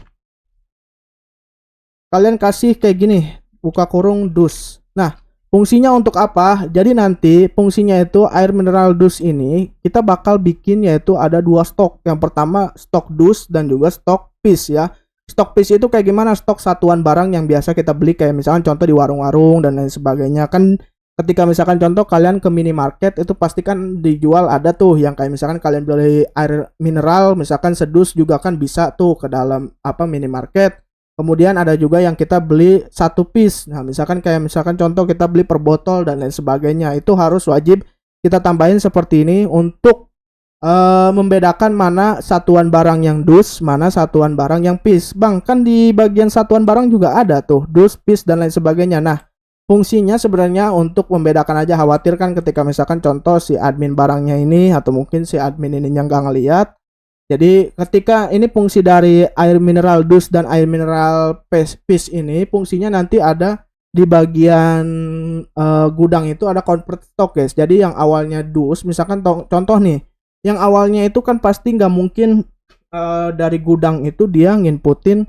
Kalian kasih kayak gini, buka kurung dus. Nah, fungsinya untuk apa? Jadi nanti fungsinya itu air mineral dus ini kita bakal bikin yaitu ada 2 stok. Yang pertama stok dus dan juga stok piece ya. Stok piece itu kayak gimana? Stok satuan barang yang biasa kita beli kayak misalkan contoh di warung-warung dan lain sebagainya. Kan ketika misalkan contoh kalian ke minimarket itu pasti kan dijual ada tuh yang kayak misalkan kalian beli air mineral misalkan sedus juga kan bisa tuh ke dalam apa minimarket. Kemudian ada juga yang kita beli satu piece. Nah, misalkan kayak misalkan contoh kita beli per botol dan lain sebagainya. Itu harus wajib kita tambahin seperti ini untuk membedakan mana satuan barang yang dus, mana satuan barang yang piece. Bang, kan di bagian satuan barang juga ada tuh dus, piece dan lain sebagainya. Nah, fungsinya sebenarnya untuk membedakan aja. Khawatir kan ketika misalkan contoh si admin barangnya ini atau mungkin si admin ini yang nggak ngeliat. Jadi ketika ini fungsi dari air mineral dus dan air mineral piece ini fungsinya nanti ada di bagian gudang itu ada convert stock guys. Jadi yang awalnya dus misalkan contoh nih yang awalnya itu kan pasti nggak mungkin dari gudang itu dia nginputin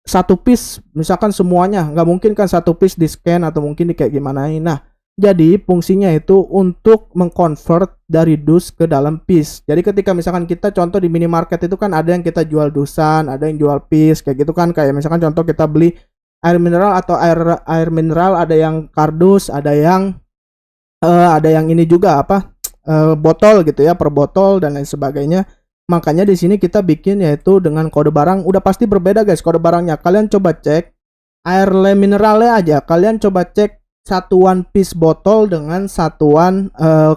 satu piece misalkan semuanya, nggak mungkin kan satu piece di scan atau mungkin di kayak gimana. Nah, jadi fungsinya itu untuk mengconvert dari dus ke dalam piece. Jadi ketika misalkan kita contoh di minimarket itu kan ada yang kita jual dusan, ada yang jual piece kayak gitu kan, kayak misalkan contoh kita beli air mineral atau air mineral ada yang kardus, ada yang ini juga apa botol gitu ya per botol dan lain sebagainya. Makanya di sini kita bikin yaitu dengan kode barang udah pasti berbeda guys kode barangnya. Kalian coba cek air mineralnya aja, kalian coba cek satuan piece botol dengan satuan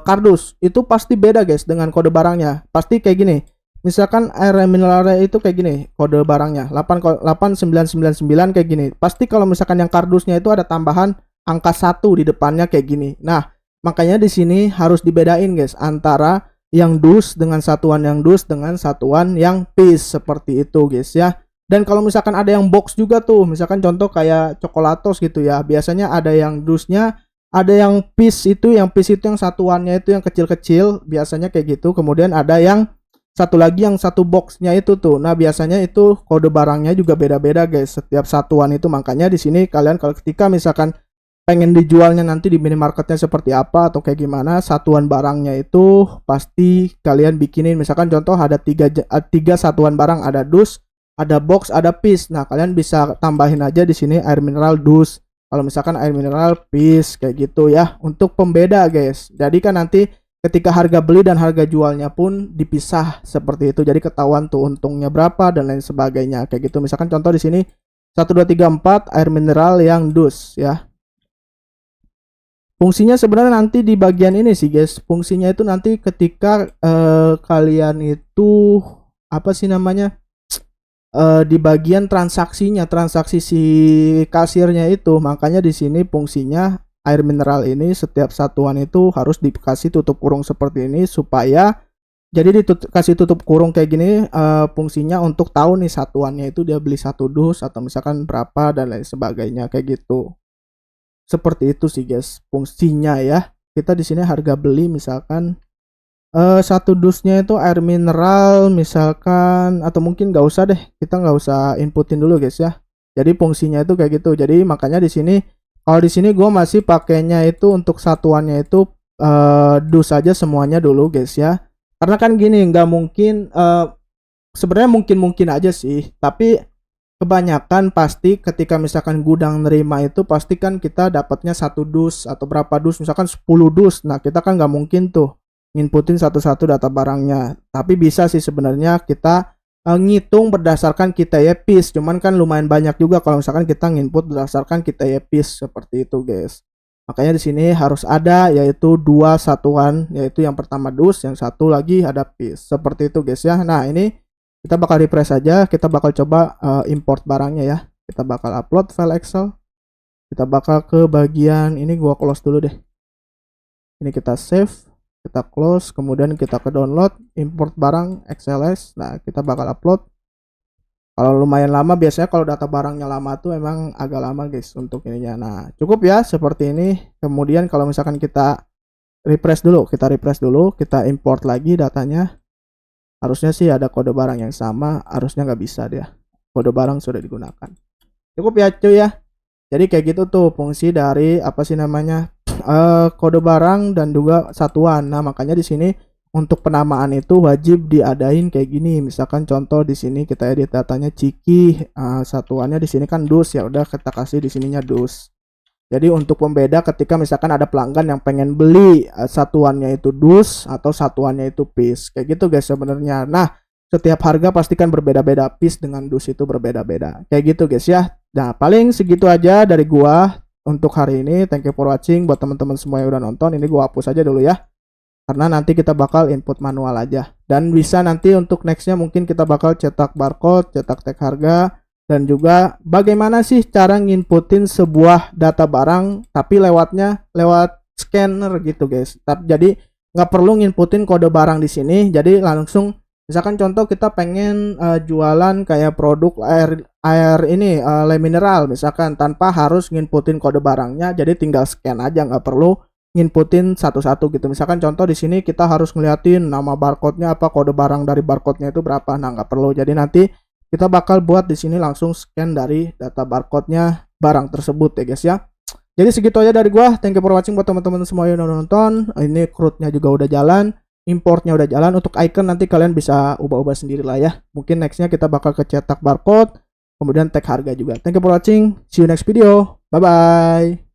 kardus itu pasti beda guys dengan kode barangnya. Pasti kayak gini. Misalkan air mineralnya itu kayak gini kode barangnya 8999 kayak gini. Pasti kalau misalkan yang kardusnya itu ada tambahan angka 1 di depannya kayak gini. Nah, makanya di sini harus dibedain guys antara yang dus dengan satuan yang dus dengan satuan yang piece seperti itu guys ya. Dan kalau misalkan ada yang box juga tuh, misalkan contoh kayak coklatos gitu ya. Biasanya ada yang dusnya, ada yang piece itu yang satuannya itu yang kecil-kecil, biasanya kayak gitu. Kemudian ada yang satu lagi yang satu boxnya itu tuh. Nah, biasanya itu kode barangnya juga beda-beda guys setiap satuan itu. Makanya di sini kalian kalau ketika misalkan pengen dijualnya nanti di minimarketnya seperti apa atau kayak gimana satuan barangnya itu pasti kalian bikinin misalkan contoh ada tiga satuan barang ada dus ada box ada piece. Nah kalian bisa tambahin aja di sini air mineral dus kalau misalkan air mineral piece kayak gitu ya untuk pembeda guys. Jadi kan nanti ketika harga beli dan harga jualnya pun dipisah seperti itu jadi ketahuan tuh untungnya berapa dan lain sebagainya kayak gitu. Misalkan contoh di sini 1 2 3 4 air mineral yang dus ya. Fungsinya sebenarnya nanti di bagian ini sih guys. Fungsinya itu nanti ketika kalian itu apa sih namanya di bagian transaksinya, transaksi si kasirnya itu. Makanya di sini fungsinya air mineral ini setiap satuan itu harus dikasih tutup kurung seperti ini supaya jadi dikasih tutup kurung kayak gini fungsinya untuk tahu nih satuannya itu dia beli satu dus atau misalkan berapa dan lain sebagainya kayak gitu. Seperti itu sih guys fungsinya ya. Kita di sini harga beli misalkan satu dusnya itu air mineral misalkan atau mungkin nggak usah deh kita nggak usah inputin dulu guys ya. Jadi fungsinya itu kayak gitu. Jadi makanya di sini kalau di sini gue masih pakainya itu untuk satuannya itu dus aja semuanya dulu guys ya. Karena kan gini nggak mungkin sebenarnya mungkin aja sih tapi kebanyakan pasti ketika misalkan gudang nerima itu pasti kan kita dapatnya satu dus atau berapa dus misalkan 10 dus. Nah kita kan nggak mungkin tuh nginputin satu-satu data barangnya. Tapi bisa sih sebenarnya kita ngitung berdasarkan kita ya piece. Cuman kan lumayan banyak juga kalau misalkan kita nginput berdasarkan kita ya piece seperti itu guys. Makanya di sini harus ada yaitu dua satuan yaitu yang pertama dus yang satu lagi ada piece seperti itu guys ya. Nah ini kita bakal refresh aja, kita bakal coba import barangnya ya. Kita bakal upload file Excel. Kita bakal ke bagian ini gua close dulu deh. Ini kita save, kita close, kemudian kita ke download, import barang XLS. Nah, kita bakal upload. Kalau lumayan lama biasanya kalau data barangnya lama tuh emang agak lama guys untuk ininya. Nah, cukup ya seperti ini. Kemudian kalau misalkan kita refresh dulu, kita import lagi datanya. Harusnya sih ada kode barang yang sama, harusnya nggak bisa dia. Kode barang sudah digunakan. Cukup ya cuy ya. Jadi kayak gitu tuh fungsi dari apa sih namanya kode barang dan juga satuan. Nah makanya di sini untuk penamaan itu wajib diadain kayak gini. Misalkan contoh di sini kita edit datanya Ciki, satuannya di sini kan dus ya udah kita kasih di sininya dus. Jadi untuk pembeda ketika misalkan ada pelanggan yang pengen beli satuannya itu dus atau satuannya itu piece. Kayak gitu guys sebenarnya. Nah, setiap harga pastikan berbeda-beda, piece dengan dus itu berbeda-beda. Kayak gitu guys ya. Nah, paling segitu aja dari gua untuk hari ini. Thank you for watching. Buat teman-teman semua yang udah nonton, ini gua hapus aja dulu ya. Karena nanti kita bakal input manual aja. Dan bisa nanti untuk nextnya mungkin kita bakal cetak barcode, cetak tag harga, dan juga bagaimana sih cara nginputin sebuah data barang tapi lewatnya lewat scanner gitu guys. Jadi nggak perlu nginputin kode barang di sini, jadi langsung misalkan contoh kita pengen jualan kayak produk air ini le mineral misalkan, tanpa harus nginputin kode barangnya, jadi tinggal scan aja, nggak perlu nginputin satu-satu gitu. Misalkan contoh di sini kita harus ngeliatin nama barcode-nya apa, kode barang dari barcode-nya itu berapa. Nah, nggak perlu. Jadi nanti kita bakal buat di sini langsung scan dari data barcode-nya barang tersebut ya guys ya. Jadi segitu aja dari gua. Thank you for watching buat teman-teman semua yang udah nonton. Ini CRUD-nya juga udah jalan, importnya udah jalan. Untuk icon nanti kalian bisa ubah-ubah sendiri lah ya. Mungkin nextnya kita bakal kecetak barcode, kemudian tag harga juga. Thank you for watching. See you next video. Bye bye.